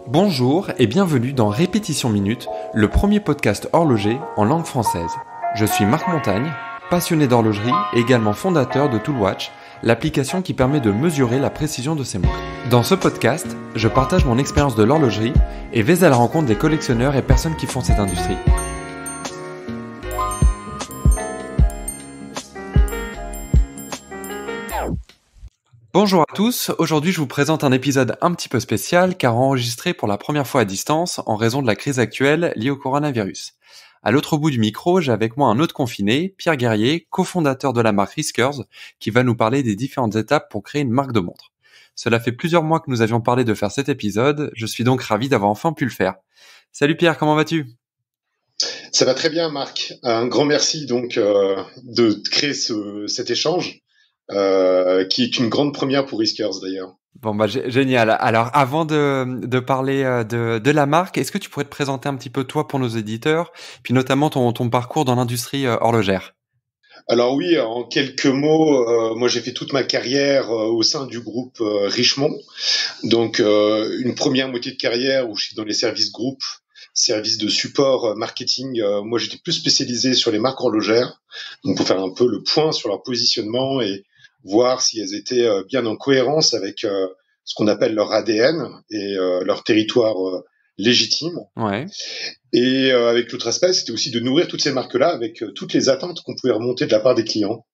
Bonjour et bienvenue dans Répétition Minute, le premier podcast horloger en langue française. Je suis Marc Montagne, passionné d'horlogerie et également fondateur de Toolwatch, l'application qui permet de mesurer la précision de ses montres. Dans ce podcast, je partage mon expérience de l'horlogerie et vais à la rencontre des collectionneurs et personnes qui font cette industrie. Bonjour à tous, aujourd'hui je vous présente un épisode un petit peu spécial car enregistré pour la première fois à distance en raison de la crise actuelle liée au coronavirus. À l'autre bout du micro, j'ai avec moi un autre confiné, Pierre Guerrier, cofondateur de la marque Riskers, qui va nous parler des différentes étapes pour créer une marque de montre. Cela fait plusieurs mois que nous avions parlé de faire cet épisode, je suis donc ravi d'avoir enfin pu le faire. Salut Pierre, comment vas-tu ? Ça va très bien, Marc. Un grand merci donc de créer cet échange, qui est une grande première pour Riskers d'ailleurs. Bon génial. Alors avant de parler de la marque, est-ce que tu pourrais te présenter un petit peu toi pour nos éditeurs, puis notamment ton parcours dans l'industrie horlogère ? Alors oui, en quelques mots, moi j'ai fait toute ma carrière au sein du groupe Richemont. Donc une première moitié de carrière où je suis dans les services groupes, services de support marketing. Moi j'étais plus spécialisé sur les marques horlogères, donc pour faire un peu le point sur leur positionnement et voir si elles étaient bien en cohérence avec ce qu'on appelle leur ADN et leur territoire légitime. Ouais. Et avec l'autre aspect, c'était aussi de nourrir toutes ces marques-là avec toutes les attentes qu'on pouvait remonter de la part des clients.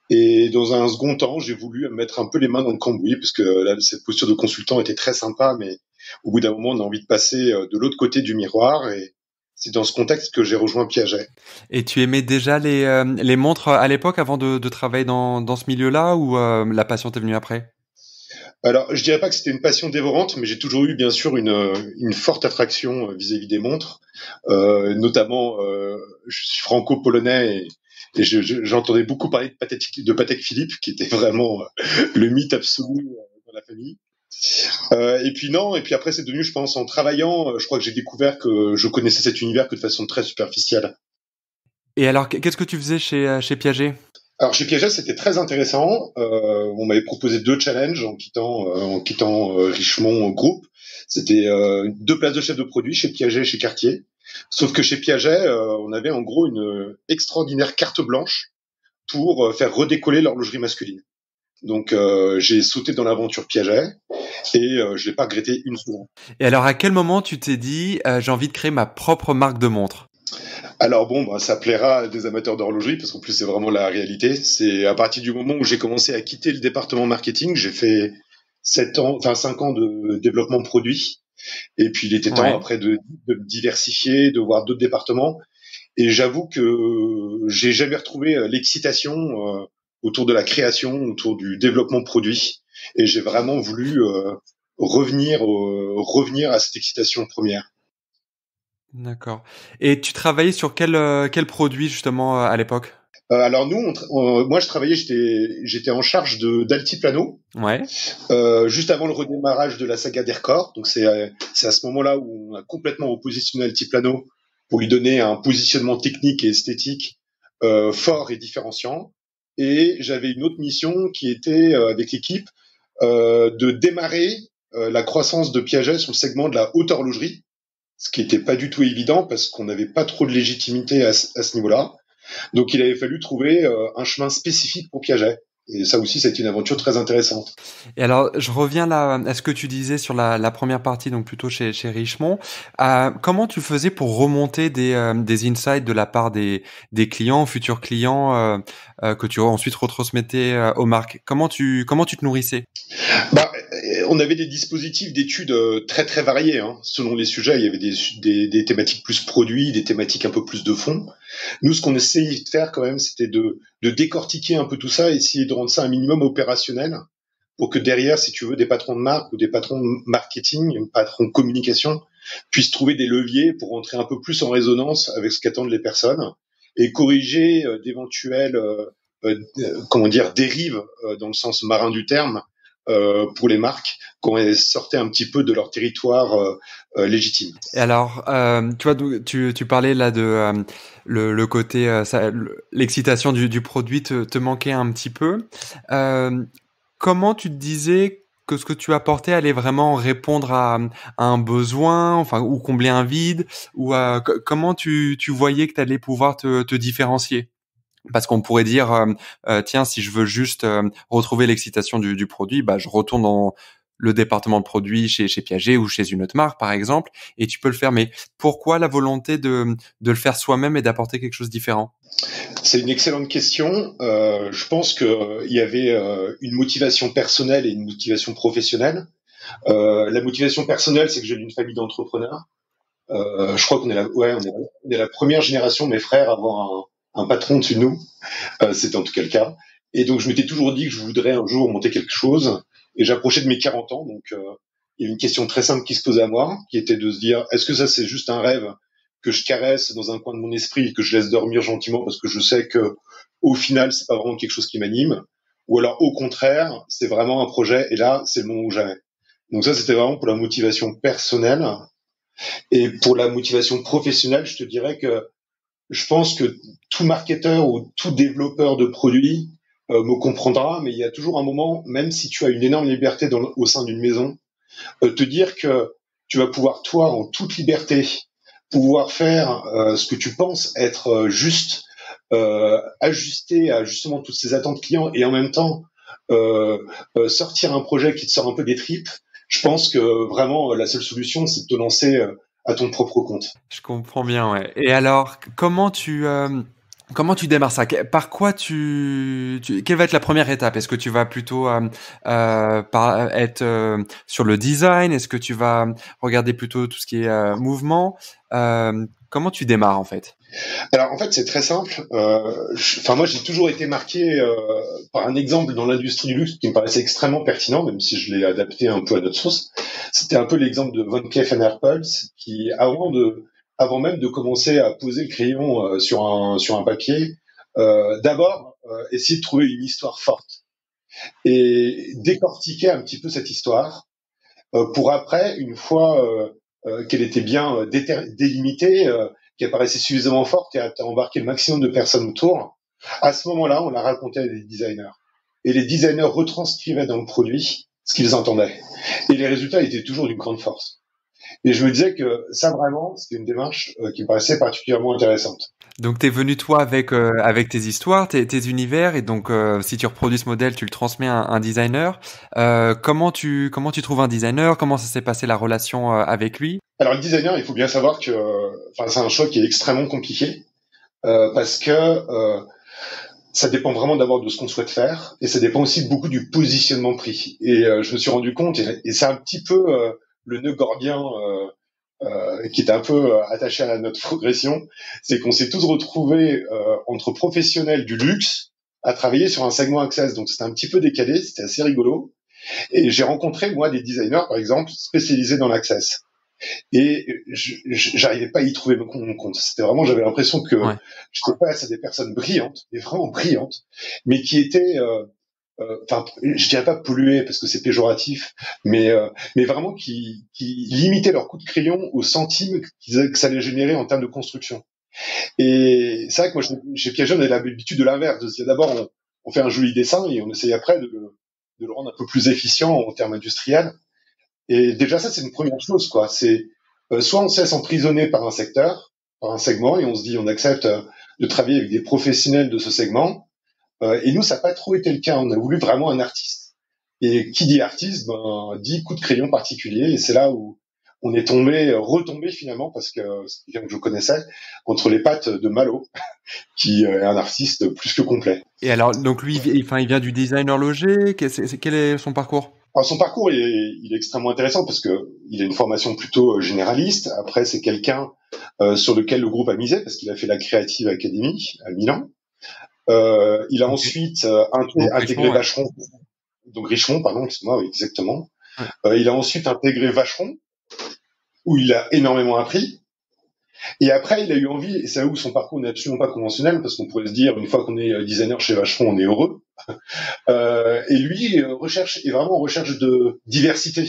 Et dans un second temps, j'ai voulu mettre un peu les mains dans le cambouis parce que là, cette posture de consultant était très sympa, mais au bout d'un moment, on a envie de passer de l'autre côté du miroir et c'est dans ce contexte que j'ai rejoint Piaget. Et tu aimais déjà les montres à l'époque avant de travailler dans ce milieu-là ou la passion t'est venue après ? Alors, je dirais pas que c'était une passion dévorante, mais j'ai toujours eu bien sûr une forte attraction vis-à-vis des montres, notamment je suis franco-polonais et j'entendais beaucoup parler de Patek Philippe, qui était vraiment le mythe absolu dans la famille. Et puis après c'est devenu, je pense, en travaillant, je crois que j'ai découvert que je connaissais cet univers que de façon très superficielle. Et alors, qu'est-ce que tu faisais chez Piaget ? Alors chez Piaget, c'était très intéressant. On m'avait proposé 2 challenges en quittant Richemont Group. C'était 2 places de chef de produit chez Piaget et chez Cartier. Sauf que chez Piaget, on avait en gros une extraordinaire carte blanche pour faire redécoller l'horlogerie masculine. Donc j'ai sauté dans l'aventure Piaget et je l'ai pas regretté une seconde. Et alors, à quel moment tu t'es dit j'ai envie de créer ma propre marque de montre ? Alors bon, ça plaira à des amateurs d'horlogerie parce qu'en plus c'est vraiment la réalité. C'est à partir du moment où j'ai commencé à quitter le département marketing, j'ai fait 5 ans de développement produit. Et puis il était temps après de diversifier, de voir d'autres départements. Et j'avoue que j'ai jamais retrouvé l'excitation autour de la création, autour du développement produit. Et j'ai vraiment voulu revenir à cette excitation première. D'accord. Et tu travaillais sur quel produit justement à l'époque ? Alors nous, moi je travaillais, j'étais en charge d'Altiplano. Ouais. Juste avant le redémarrage de la saga d'Aircore. Donc c'est à ce moment-là où on a complètement repositionné Altiplano pour lui donner un positionnement technique et esthétique fort et différenciant. Et j'avais une autre mission qui était avec l'équipe de démarrer la croissance de Piaget sur le segment de la haute horlogerie, ce qui n'était pas du tout évident parce qu'on n'avait pas trop de légitimité à ce niveau-là. Donc il avait fallu trouver un chemin spécifique pour Piaget. Et ça aussi, c'est une aventure très intéressante. Et alors, je reviens là à ce que tu disais sur la première partie, donc plutôt chez Richemont. Comment tu faisais pour remonter des insights de la part des clients, futurs clients, que tu ensuite retransmettais aux marques ? Comment tu te nourrissais ? On avait des dispositifs d'études très très variés, hein. Selon les sujets, il y avait des thématiques plus produits, des thématiques un peu plus de fond. Nous, ce qu'on essayait de faire quand même, c'était de décortiquer un peu tout ça, essayer de rendre ça un minimum opérationnel pour que derrière, si tu veux, des patrons de marque ou des patrons de marketing, patrons de communication, puissent trouver des leviers pour entrer un peu plus en résonance avec ce qu'attendent les personnes et corriger d'éventuelles dérives dans le sens marin du terme pour les marques quand elles sortaient un petit peu de leur territoire légitime. Et alors, tu vois, tu parlais là de le côté, l'excitation du produit te manquait un petit peu. Comment tu te disais que ce que tu apportais allait vraiment répondre à un besoin, enfin, ou combler un vide, ou comment tu voyais que tu allais pouvoir te différencier? Parce qu'on pourrait dire, tiens, si je veux juste retrouver l'excitation du produit, bah, je retourne dans le département de produit chez Piaget ou chez une autre marque, par exemple, et tu peux le faire. Mais pourquoi la volonté de le faire soi-même et d'apporter quelque chose de différent? C'est une excellente question. Je pense qu'il y avait une motivation personnelle et une motivation professionnelle. La motivation personnelle, c'est que j'ai une famille d'entrepreneurs. Je crois qu'on est on est la première génération, mes frères, à avoir un patron dessus de nous. C'était en tout cas le cas. Et donc, je m'étais toujours dit que je voudrais un jour monter quelque chose. Et j'approchais de mes 40 ans. Donc, il y a une question très simple qui se posait à moi, qui était de se dire, est-ce que ça, c'est juste un rêve que je caresse dans un coin de mon esprit et que je laisse dormir gentiment parce que je sais que, au final, c'est pas vraiment quelque chose qui m'anime? Ou alors, au contraire, c'est vraiment un projet et là, c'est le moment ou jamais. Donc ça, c'était vraiment pour la motivation personnelle. Et pour la motivation professionnelle, je te dirais que je pense que tout marketeur ou tout développeur de produits me comprendra, mais il y a toujours un moment, même si tu as une énorme liberté au sein d'une maison, te dire que tu vas pouvoir, toi, en toute liberté, pouvoir faire ce que tu penses être juste, ajusté à justement toutes ces attentes clients et en même temps sortir un projet qui te sort un peu des tripes. Je pense que vraiment la seule solution, c'est de te lancer à ton propre compte. Je comprends bien, ouais. Et alors, comment tu démarres ça? Par quoi quelle va être la première étape? Est-ce que tu vas plutôt être sur le design? Est-ce que tu vas regarder plutôt tout ce qui est mouvement? Comment tu démarres en fait? Alors en fait c'est très simple. Enfin moi j'ai toujours été marqué par un exemple dans l'industrie du luxe qui me paraissait extrêmement pertinent, même si je l'ai adapté un peu à notre sauce. C'était un peu l'exemple de Van Cleef Arpels qui avant même de commencer à poser le crayon sur un papier, d'abord essayer de trouver une histoire forte et décortiquer un petit peu cette histoire pour après, une fois qu'elle était bien délimitée, qu'elle paraissait suffisamment forte et à embarquer le maximum de personnes autour, à ce moment-là, on la racontait à des designers. Et les designers retranscrivaient dans le produit ce qu'ils entendaient. Et les résultats étaient toujours d'une grande force. Et je me disais que ça, vraiment, c'était une démarche qui me paraissait particulièrement intéressante. Donc t'es venu toi avec tes histoires, tes univers, et donc si tu reproduis ce modèle, tu le transmets à un designer. Comment tu trouves un designer? Comment ça s'est passé la relation avec lui? Alors le designer, il faut bien savoir que c'est un choix qui est extrêmement compliqué parce que ça dépend vraiment d'abord de ce qu'on souhaite faire et ça dépend aussi beaucoup du positionnement pris. Et je me suis rendu compte, et c'est un petit peu le nœud gordien qui est un peu attaché à notre progression, c'est qu'on s'est tous retrouvés entre professionnels du luxe à travailler sur un segment Access. Donc c'était un petit peu décalé, c'était assez rigolo. Et j'ai rencontré moi des designers par exemple spécialisés dans l'Access. Et j'arrivais pas à y trouver mon compte. C'était vraiment, j'avais l'impression que Ouais. j'étais face à des personnes brillantes, et vraiment brillantes, mais qui étaient, enfin, je dirais pas polluées parce que c'est péjoratif, mais vraiment qui limitaient leur coup de crayon au centime que ça allait générer en termes de construction. Et c'est vrai que moi, chez Piaget, on a l'habitude de l'inverse, de se dire d'abord, on fait un joli dessin et on essaye après de le rendre un peu plus efficient en termes industriels. Et déjà, ça, c'est une première chose, quoi. C'est soit on se laisse emprisonner par un secteur, par un segment, et on se dit, on accepte de travailler avec des professionnels de ce segment. Et nous, ça n'a pas trop été le cas. On a voulu vraiment un artiste. Et qui dit artiste, ben, dit coup de crayon particulier. Et c'est là où on est retombé finalement, parce que c'est quelqu'un que je connaissais, entre les pattes de Malo, qui est un artiste plus que complet. Et alors, donc lui, il vient du design horloger. Quel est son parcours? Alors son parcours il est extrêmement intéressant parce que il a une formation plutôt généraliste. Après, c'est quelqu'un sur lequel le groupe a misé parce qu'il a fait la Creative Academy à Milan. Il a Ok. ensuite Donc intégré Richemont, ouais. Vacheron, donc Richemont, pardon, excuse-moi, oui, exactement. Ouais. Il a ensuite intégré Vacheron où il a énormément appris. Et après, il a eu envie, et c'est là où son parcours n'est absolument pas conventionnel parce qu'on pourrait se dire une fois qu'on est designer chez Vacheron, on est heureux. Et lui est vraiment en recherche de diversité.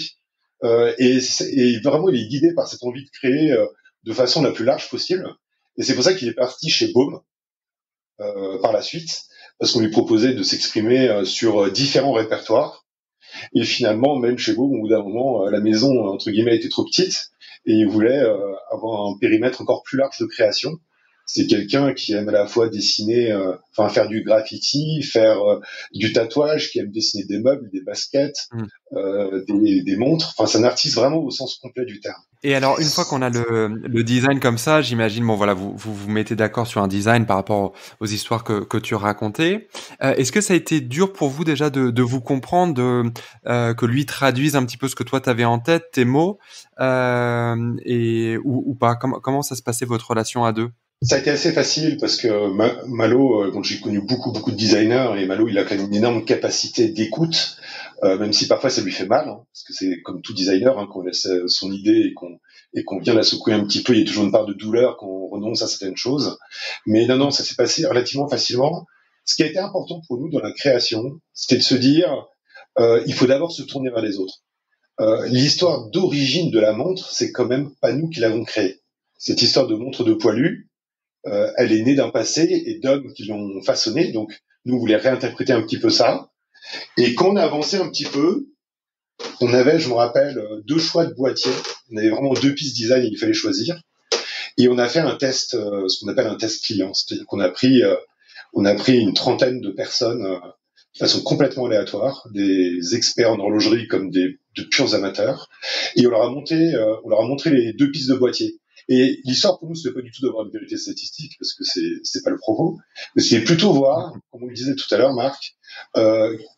Et vraiment, il est guidé par cette envie de créer de façon la plus large possible. Et c'est pour ça qu'il est parti chez Baume par la suite, parce qu'on lui proposait de s'exprimer sur différents répertoires. Et finalement, même chez vous, au bout d'un moment, la maison, entre guillemets, était trop petite et il voulait avoir un périmètre encore plus large de création. C'est quelqu'un qui aime à la fois dessiner, faire du graffiti, faire du tatouage, qui aime dessiner des meubles, des baskets, Mmh. des montres. Enfin, c'est un artiste vraiment au sens complet du terme. Et alors, une fois qu'on a le design comme ça, j'imagine, bon voilà, vous mettez d'accord sur un design par rapport aux histoires que tu racontais. Est-ce que ça a été dur pour vous déjà de vous comprendre, que lui traduise un petit peu ce que toi t'avais en tête, tes mots, ou pas? Comment ça se passait votre relation à deux? Ça a été assez facile parce que Malo, donc j'ai connu beaucoup de designers et Malo, il a quand même une énorme capacité d'écoute, même si parfois ça lui fait mal, hein, parce que c'est comme tout designer, hein, qu'on laisse son idée et qu'on vient la secouer un petit peu, il y a toujours une part de douleur quand on renonce à certaines choses. Mais non, ça s'est passé relativement facilement. Ce qui a été important pour nous dans la création, c'était de se dire, il faut d'abord se tourner vers les autres. L'histoire d'origine de la montre, c'est quand même pas nous qui l'avons créée. Cette histoire de montre de poilu, elle est née d'un passé et d'hommes qui l'ont façonnée. Donc, nous, on voulait réinterpréter un petit peu ça. Et quand on a avancé un petit peu, on avait, je me rappelle, deux choix de boîtiers. On avait vraiment deux pistes design et il fallait choisir. Et on a fait un test, ce qu'on appelle un test client. C'est-à-dire qu'on a pris une trentaine de personnes de façon complètement aléatoire, des experts en horlogerie comme de purs amateurs, et on leur a montré les deux pistes de boîtier. Et l'histoire pour nous, c'était pas du tout d'avoir une vérité statistique, parce que c'est pas le propos, mais c'était plutôt voir, comme on le disait tout à l'heure, Marc,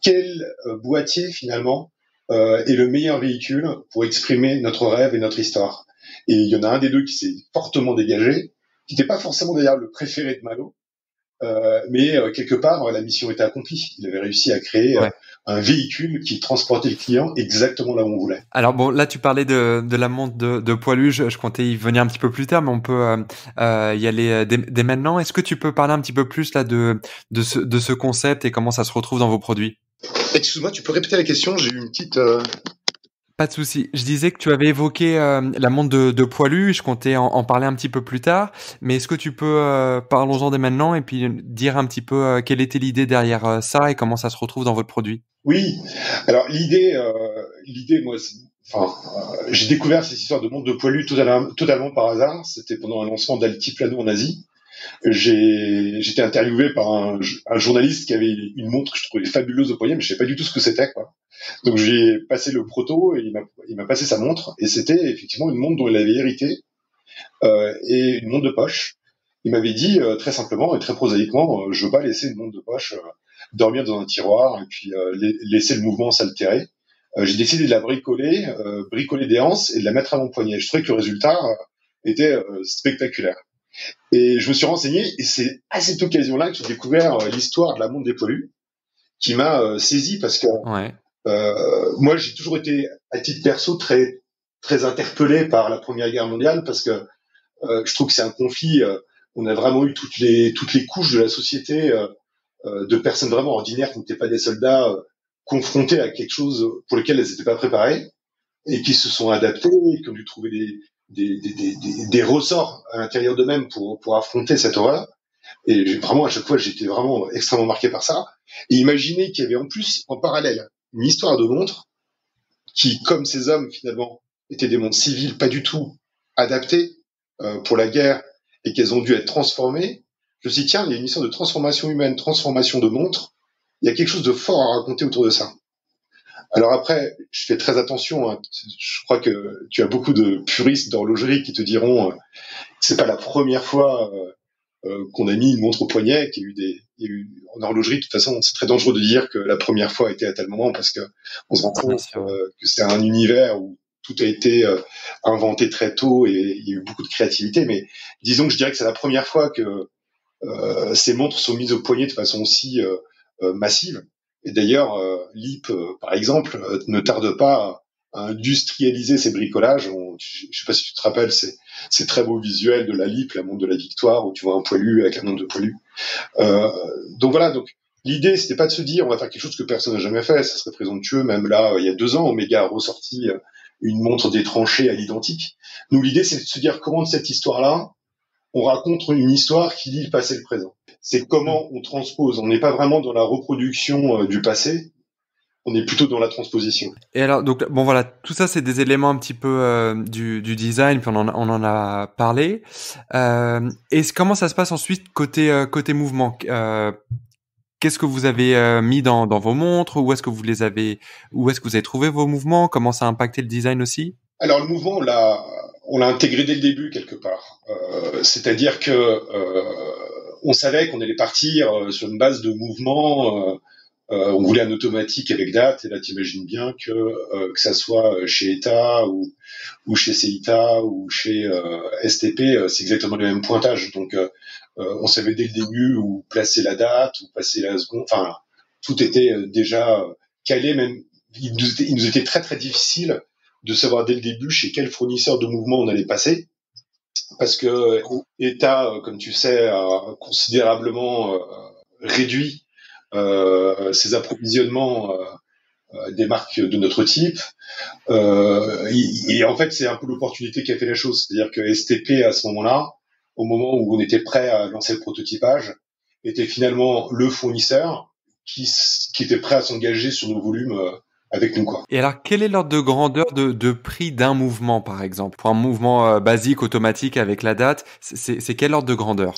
quel boîtier finalement est le meilleur véhicule pour exprimer notre rêve et notre histoire. Et il y en a un des deux qui s'est fortement dégagé, qui n'était pas forcément d'ailleurs le préféré de Malo, mais quelque part, la mission était accomplie. Il avait réussi à créer Ouais. un véhicule qui transportait le client exactement là où on voulait. Alors bon, là tu parlais de la montre de poilu, je comptais y venir un petit peu plus tard, mais on peut y aller dès maintenant. Est-ce que tu peux parler un petit peu plus là de ce concept et comment ça se retrouve dans vos produits? Excuse-moi, tu peux répéter la question? J'ai eu une petite. Pas de souci. Je disais que tu avais évoqué la montre de poilu, je comptais en parler un petit peu plus tard, mais est-ce que tu peux, parlons-en dès maintenant et puis dire un petit peu quelle était l'idée derrière ça et comment ça se retrouve dans votre produit? Oui. Alors l'idée, moi, j'ai découvert cette histoire de montre de poilu totalement par hasard. C'était pendant un lancement d'Altiplano en Asie. J'étais interviewé par un journaliste qui avait une montre que je trouvais fabuleuse au poignet, mais je savais pas du tout ce que c'était, quoi. Donc j'ai passé le proto et il m'a passé sa montre et c'était effectivement une montre dont il avait hérité et une montre de poche. Il m'avait dit très simplement et très prosaïquement, je veux pas laisser une montre de poche dormir dans un tiroir et puis laisser le mouvement s'altérer. J'ai décidé de la bricoler des anses et de la mettre à mon poignet. Je trouvais que le résultat était spectaculaire. Et je me suis renseigné et c'est à cette occasion-là que j'ai découvert l'histoire de la montre des poilus qui m'a saisi parce que Ouais. moi j'ai toujours été à titre perso très interpellé par la Première Guerre mondiale parce que je trouve que c'est un conflit. On a vraiment eu toutes les couches de la société de personnes vraiment ordinaires qui n'étaient pas des soldats confrontées à quelque chose pour lequel elles n'étaient pas préparées et qui se sont adaptées, et qui ont dû trouver des ressorts à l'intérieur d'eux-mêmes pour affronter cette horreur. Et vraiment, à chaque fois, j'étais vraiment extrêmement marqué par ça. Et imaginez qu'il y avait en plus, en parallèle, une histoire de montre qui, comme ces hommes, finalement, étaient des montres civiles pas du tout adaptées pour la guerre et qu'elles ont dû être transformées. Je me suis dit, tiens, il y a une histoire de transformation humaine, transformation de montres. Il y a quelque chose de fort à raconter autour de ça. Alors après, je fais très attention. Hein. Je crois que tu as beaucoup de puristes d'horlogerie qui te diront c'est pas la première fois qu'on a mis une montre au poignet, il y a eu en horlogerie. De toute façon, c'est très dangereux de dire que la première fois a été à tel moment parce que on se rend Bien compte sûr. que c'est un univers où tout a été inventé très tôt et il y a eu beaucoup de créativité. Mais disons que je dirais que c'est la première fois que ces montres sont mises au poignet de façon aussi massive. Et d'ailleurs, LIP, par exemple, ne tarde pas à industrialiser ces bricolages. Je ne sais pas si tu te rappelles, c'est très beau visuel de la LIP, la montre de la victoire, où tu vois un poilu avec la montre de poilu. Donc voilà, donc l'idée, c'était pas de se dire on va faire quelque chose que personne n'a jamais fait, ça serait présomptueux. Même là, il y a 2 ans, Omega a ressorti une montre des tranchées à l'identique. Nous, l'idée, c'est de se dire comment de cette histoire-là, on raconte une histoire qui lie le passé et le présent. C'est Mmh. comment on transpose. On n'est pas vraiment dans la reproduction du passé, on est plutôt dans la transposition. Et alors, donc bon voilà, tout ça c'est des éléments un petit peu du design, puis on en a parlé. Et comment ça se passe ensuite côté mouvement? Qu'est-ce que vous avez mis dans vos montres? Où est-ce que vous avez trouvé vos mouvements? Comment ça a impacté le design aussi? Alors le mouvement, on l'a intégré dès le début quelque part. C'est-à-dire que on savait qu'on allait partir sur une base de mouvement. On voulait un automatique avec date, et là t'imagines bien que ça soit chez ETA ou chez Seita ou chez STP, c'est exactement le même pointage. Donc on savait dès le début où placer la date, où passer la seconde. Enfin, tout était déjà calé. Même il nous était très très difficile de savoir dès le début chez quel fournisseur de mouvement on allait passer, parce que ETA, comme tu sais, a considérablement réduit ses approvisionnements des marques de notre type. Et en fait, c'est un peu l'opportunité qui a fait la chose. C'est-à-dire que STP, à ce moment-là, au moment où on était prêt à lancer le prototypage, était finalement le fournisseur qui était prêt à s'engager sur nos volumes avec nous, quoi. Et alors, quel est l'ordre de grandeur de prix d'un mouvement, par exemple? Pour un mouvement basique, automatique, avec la date, c'est quel ordre de grandeur?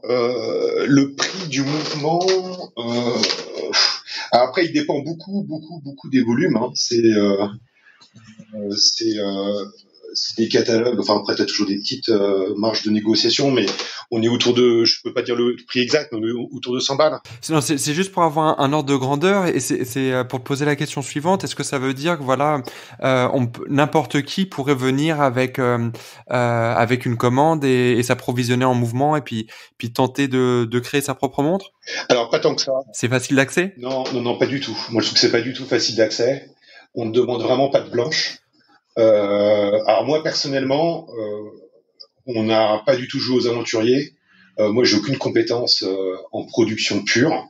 Euh, le prix du mouvement, après, il dépend beaucoup des volumes. Hein. C'est des catalogues. Enfin, après, t'as toujours des petites marges de négociation, mais on est autour de, je peux pas dire le prix exact, mais on est autour de 100 balles. Non, c'est juste pour avoir un ordre de grandeur, et c'est pour te poser la question suivante. Est-ce que ça veut dire que voilà, n'importe qui pourrait venir avec une commande et s'approvisionner en mouvement et puis tenter de créer sa propre montre? Alors, pas tant que ça. C'est facile d'accès? Non, pas du tout. Moi, je trouve que c'est pas du tout facile d'accès. On ne demande vraiment pas de blanche. Alors moi personnellement, on n'a pas du tout joué aux aventuriers. Moi, j'ai aucune compétence en production pure,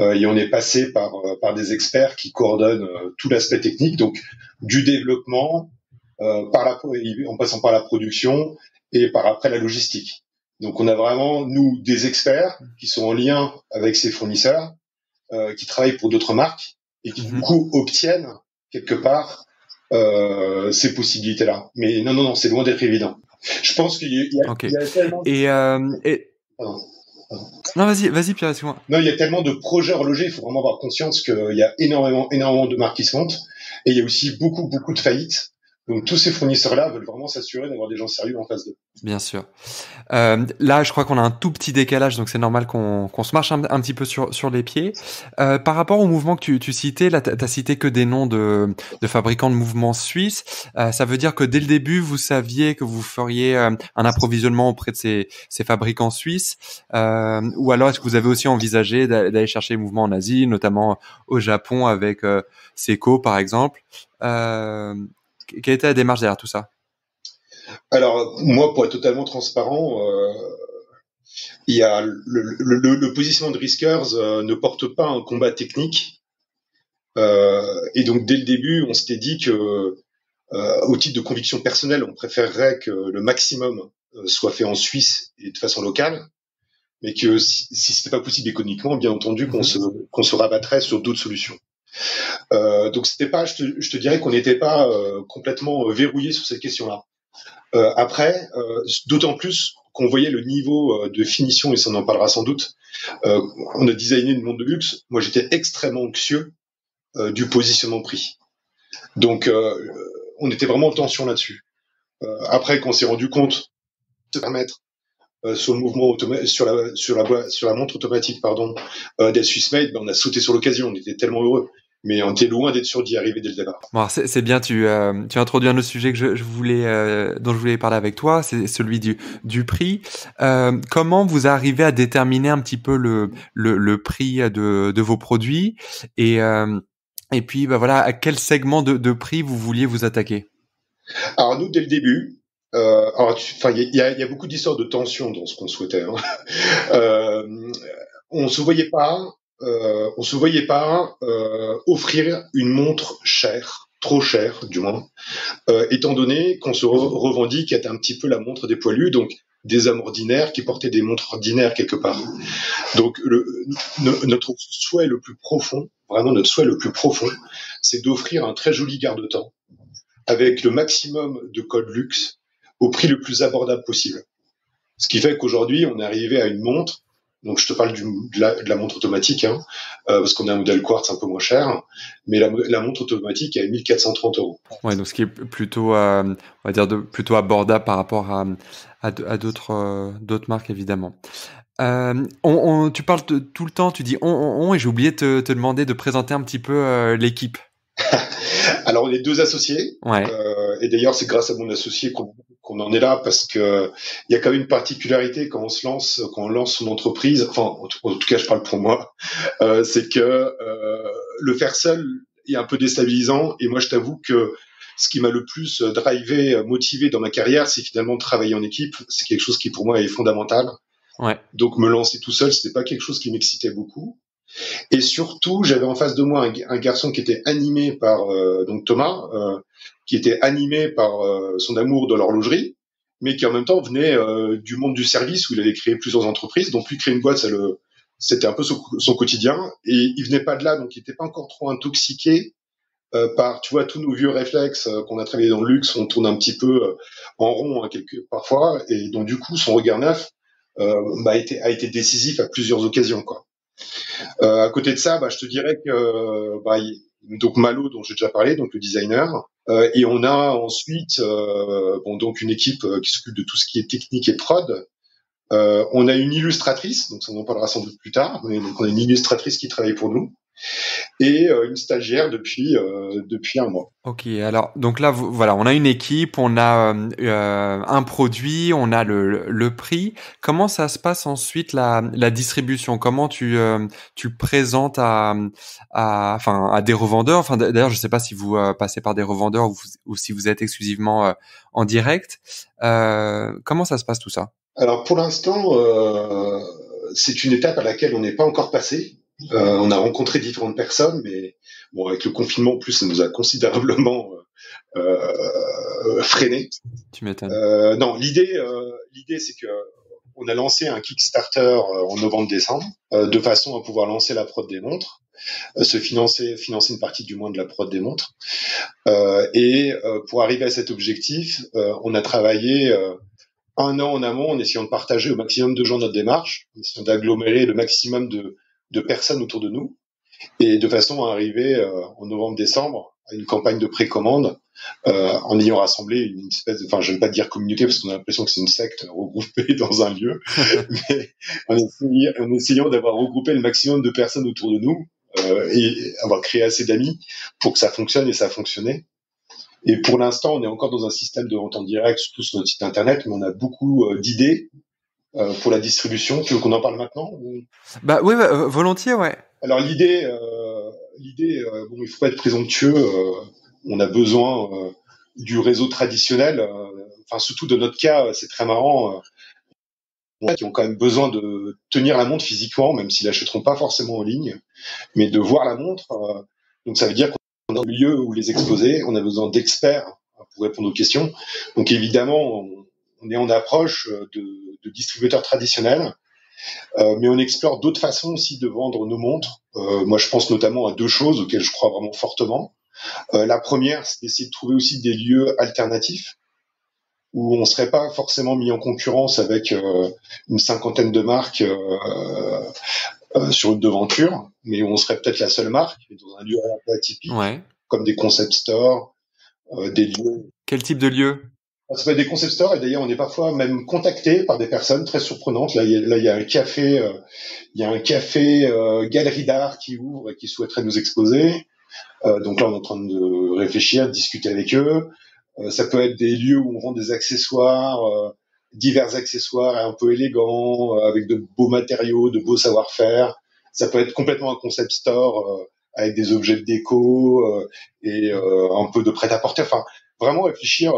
et on est passé par des experts qui coordonnent tout l'aspect technique, donc du développement, en passant par la production et par après la logistique. Donc on a vraiment nous des experts qui sont en lien avec ces fournisseurs, qui travaillent pour d'autres marques et qui du coup obtiennent quelque part ces possibilités-là. Mais non, c'est loin d'être évident. Je pense qu'il y a tellement... Pardon. Non, vas-y, Pierre, excuse-moi. Non, il y a tellement de projets horlogers, il faut vraiment avoir conscience qu'il y a énormément de marques qui se montent, et il y a aussi beaucoup de faillites. Donc tous ces fournisseurs-là veulent vraiment s'assurer d'avoir des gens sérieux en face d'eux. Bien sûr. Là, je crois qu'on a un tout petit décalage, donc c'est normal qu'on se marche un petit peu sur les pieds. Par rapport au mouvement que tu citais, là, t'as cité que des noms de fabricants de mouvements suisses. Ça veut dire que dès le début, vous saviez que vous feriez un approvisionnement auprès de ces fabricants suisses, ou alors est-ce que vous avez aussi envisagé d'aller chercher les mouvements en Asie, notamment au Japon avec Seiko, par exemple? Quelle était la démarche derrière tout ça? Alors, moi, pour être totalement transparent, il y a le positionnement de Riskers ne porte pas un combat technique. Et donc, dès le début, on s'était dit que, au titre de conviction personnelle, on préférerait que le maximum soit fait en Suisse et de façon locale, mais que si c'était pas possible économiquement, bien entendu, qu'on se rabattrait sur d'autres solutions. Donc c'était pas, je te dirais qu'on n'était pas complètement verrouillé sur cette question-là. Après, d'autant plus qu'on voyait le niveau de finition, et ça on en parlera sans doute. On a designé une montre de luxe. Moi, j'étais extrêmement anxieux du positionnement prix. Donc, on était vraiment en tension là-dessus. Après, qu'on s'est rendu compte de permettre sur le mouvement sur la montre automatique, d'être Swiss made, ben, on a sauté sur l'occasion. On était tellement heureux. Mais on était loin d'être sûr d'y arriver dès le départ. Bon, c'est bien, tu introduis un autre sujet que je voulais, dont je voulais parler avec toi, c'est celui du prix. Comment vous arrivez à déterminer un petit peu le prix de vos produits, et puis bah voilà, à quel segment de prix vous vouliez vous attaquer? Alors nous, dès le début, il y a beaucoup d'histoires de tension dans ce qu'on souhaitait. Hein. On se voyait pas offrir une montre chère, trop chère du moins, étant donné qu'on se revendique être un petit peu la montre des poilus. Donc des hommes ordinaires qui portaient des montres ordinaires quelque part. Donc notre souhait le plus profond, vraiment notre souhait le plus profond, c'est d'offrir un très joli garde-temps avec le maximum de code luxe au prix le plus abordable possible. Ce qui fait qu'aujourd'hui, on est arrivé à une montre. Donc, je te parle de la montre automatique, hein, parce qu'on a un modèle quartz un peu moins cher, mais la montre automatique est à 1430 euros. Ouais, donc ce qui est plutôt, on va dire, plutôt abordable par rapport à d'autres marques, évidemment. Tu parles tout le temps, tu dis et j'ai oublié de te demander de présenter un petit peu l'équipe. Alors, on est 2 associés. Ouais. Et d'ailleurs, c'est grâce à mon associé qu'on en est là, parce que il y a quand même une particularité quand on lance son entreprise. Enfin, en tout cas, je parle pour moi. C'est que le faire seul est un peu déstabilisant. Et moi, je t'avoue que ce qui m'a le plus drivé, motivé dans ma carrière, c'est finalement de travailler en équipe. C'est quelque chose qui pour moi est fondamental. Ouais. Donc, me lancer tout seul, c'était pas quelque chose qui m'excitait beaucoup. Et surtout, j'avais en face de moi un garçon qui était animé par donc Thomas, qui était animé par son amour de l'horlogerie, mais qui en même temps venait du monde du service où il avait créé plusieurs entreprises. Donc lui créer une boîte, c'était un peu son quotidien. Et il venait pas de là, donc il n'était pas encore trop intoxiqué par, tu vois, tous nos vieux réflexes qu'on a travaillé dans le luxe. On tourne un petit peu en rond parfois, et donc du coup, son regard neuf a été décisif à plusieurs occasions, quoi. À côté de ça, je te dirais que donc Malo, dont j'ai déjà parlé, donc le designer, et on a ensuite donc une équipe qui s'occupe de tout ce qui est technique et prod. On a une illustratrice, donc ça on en parlera sans doute plus tard, mais donc on a une illustratrice qui travaille pour nous et une stagiaire depuis un mois. Ok, alors donc là, voilà, on a une équipe, on a un produit, on a le prix. Comment ça se passe ensuite la distribution? Comment tu présentes à des revendeurs? Enfin, d'ailleurs, je sais pas si vous passez par des revendeurs ou si vous êtes exclusivement en direct. Comment ça se passe tout ça? Alors pour l'instant, c'est une étape à laquelle on n'est pas encore passé. On a rencontré différentes personnes, mais bon, avec le confinement, en plus, ça nous a considérablement freiné. Tu m'étonnes. Non, l'idée, c'est que on a lancé un Kickstarter en novembre-décembre, de façon à pouvoir lancer la prod des montres, financer une partie du moins de la prod des montres. Et pour arriver à cet objectif, on a travaillé un an en amont en essayant de partager au maximum de gens notre démarche, en essayant d'agglomérer le maximum de personnes autour de nous, et de façon à arriver en novembre-décembre à une campagne de précommande en ayant rassemblé une espèce de, enfin, j'aime pas dire communauté parce qu'on a l'impression que c'est une secte regroupée dans un lieu, mais en essayant d'avoir regroupé le maximum de personnes autour de nous et avoir créé assez d'amis pour que ça fonctionne, et ça a fonctionné. Et pour l'instant, on est encore dans un système de vente en direct, surtout sur notre site internet, mais on a beaucoup d'idées pour la distribution. Tu veux qu'on en parle maintenant ou... Bah oui, volontiers, ouais. Alors l'idée, bon, il faut pas être présomptueux. On a besoin du réseau traditionnel. Enfin, surtout de notre cas, c'est très marrant. Qui ont quand même besoin de tenir la montre physiquement, même s'ils l'achèteront pas forcément en ligne, mais de voir la montre. Donc ça veut dire qu'on a un lieu où les exposer. On a besoin d'experts pour répondre aux questions. Donc évidemment, on est en approche de distributeurs traditionnels. Mais on explore d'autres façons aussi de vendre nos montres. Moi, je pense notamment à deux choses auxquelles je crois vraiment fortement. La première, c'est d'essayer de trouver aussi des lieux alternatifs où on ne serait pas forcément mis en concurrence avec une cinquantaine de marques sur une devanture, mais où on serait peut-être la seule marque, dans un lieu un peu atypique, ouais, comme des concept stores, des lieux. Quel type de lieu? Ça peut être des concept stores, et d'ailleurs on est parfois même contacté par des personnes très surprenantes. Là, il y a un café, galerie d'art qui ouvre et qui souhaiterait nous exposer. Donc là, on est en train de réfléchir, de discuter avec eux. Ça peut être des lieux où on vend des accessoires, divers accessoires un peu élégants, avec de beaux matériaux, de beaux savoir-faire. Ça peut être complètement un concept store avec des objets de déco et un peu de prêt-à-porter. Enfin, vraiment réfléchir.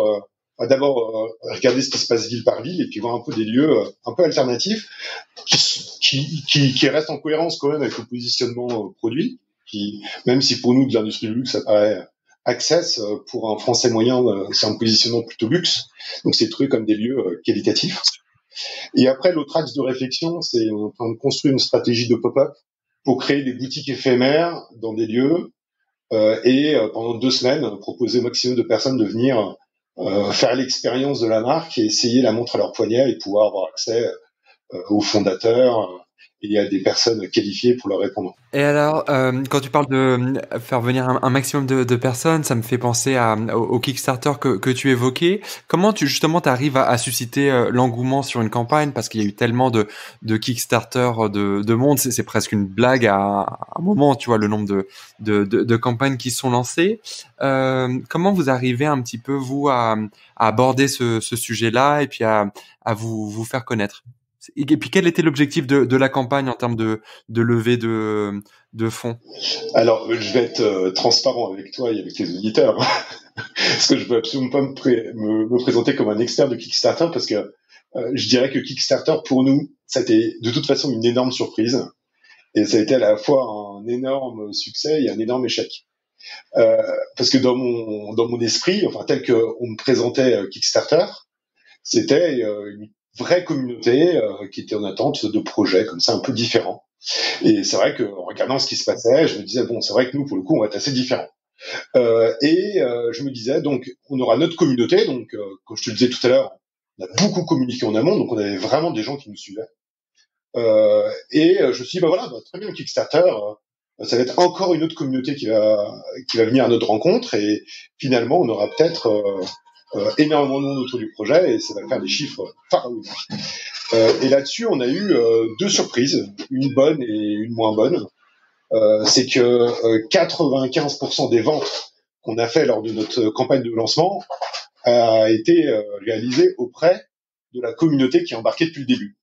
D'abord regarder ce qui se passe ville par ville et puis voir un peu des lieux un peu alternatifs qui restent en cohérence quand même avec le positionnement produit, qui, même si pour nous de l'industrie du luxe ça paraît access, pour un Français moyen c'est un positionnement plutôt luxe, donc c'est trouvé comme des lieux qualitatifs. Et après, l'autre axe de réflexion, c'est on est en train de construire une stratégie de pop-up pour créer des boutiques éphémères dans des lieux et pendant 2 semaines, proposer au maximum de personnes de venir faire l'expérience de la marque et essayer la montre à leur poignet et pouvoir avoir accès aux fondateurs et à des personnes qualifiées pour leur répondre. Et alors, quand tu parles de faire venir un maximum de personnes, ça me fait penser au Kickstarter que tu évoquais. Comment tu justement t'arrives à susciter l'engouement sur une campagne parce qu'il y a eu tellement de Kickstarter de monde, c'est presque une blague à un moment, tu vois, le nombre de campagnes qui sont lancées. Comment vous arrivez un petit peu vous à aborder ce sujet-là et puis à vous faire connaître? Et puis quel était l'objectif de la campagne en termes de levée de fonds? Alors, je vais être transparent avec toi et avec les auditeurs, parce que je veux absolument pas me présenter comme un expert de Kickstarter, parce que je dirais que Kickstarter, pour nous, ça a été de toute façon une énorme surprise, et ça a été à la fois un énorme succès et un énorme échec. Parce que dans mon esprit, enfin tel que on me présentait Kickstarter, c'était une vraie communauté qui était en attente de projets comme ça un peu différents. Et c'est vrai qu'en regardant ce qui se passait, je me disais bon, c'est vrai que nous pour le coup on va être assez différents. Je me disais donc on aura notre communauté, donc comme je te le disais tout à l'heure, on a beaucoup communiqué en amont, donc on avait vraiment des gens qui nous suivaient. Je me suis dit bah voilà, bah, très bien Kickstarter. Ça va être encore une autre communauté qui va venir à notre rencontre et finalement on aura peut-être énormément de monde autour du projet et ça va faire des chiffres faramineux. Et là-dessus, on a eu 2 surprises, une bonne et une moins bonne. C'est que 95% des ventes qu'on a fait lors de notre campagne de lancement a été réalisée auprès de la communauté qui est embarquée depuis le début.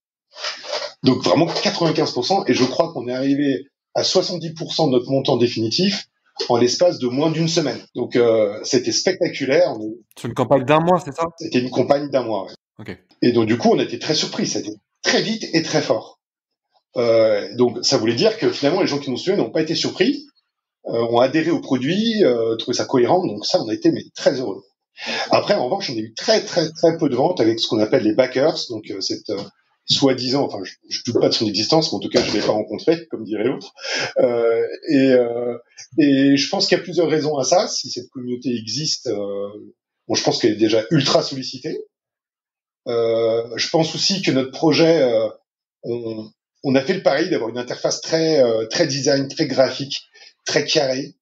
Donc vraiment 95%, et je crois qu'on est arrivé à 70% de notre montant définitif en l'espace de moins d'une semaine. Donc c'était spectaculaire. Sur une campagne d'un mois, c'est ça? C'était une campagne d'un mois. Ouais. Ok. Et donc du coup, on a été très surpris. Ça a été très vite et très fort. Donc ça voulait dire que finalement, les gens qui nous suivaient n'ont pas été surpris, ont adhéré au produit, trouvé ça cohérent. Donc ça, on a été mais très heureux. Après, en revanche, on a eu très très très peu de ventes avec ce qu'on appelle les backers. Donc cette soi-disant, enfin, je doute pas de son existence, mais en tout cas, je l'ai pas rencontré, comme dirait l'autre. Et je pense qu'il y a plusieurs raisons à ça. Si cette communauté existe, bon, je pense qu'elle est déjà ultra sollicitée. Je pense aussi que notre projet, on a fait le pari d'avoir une interface très design, très graphique, très carrée,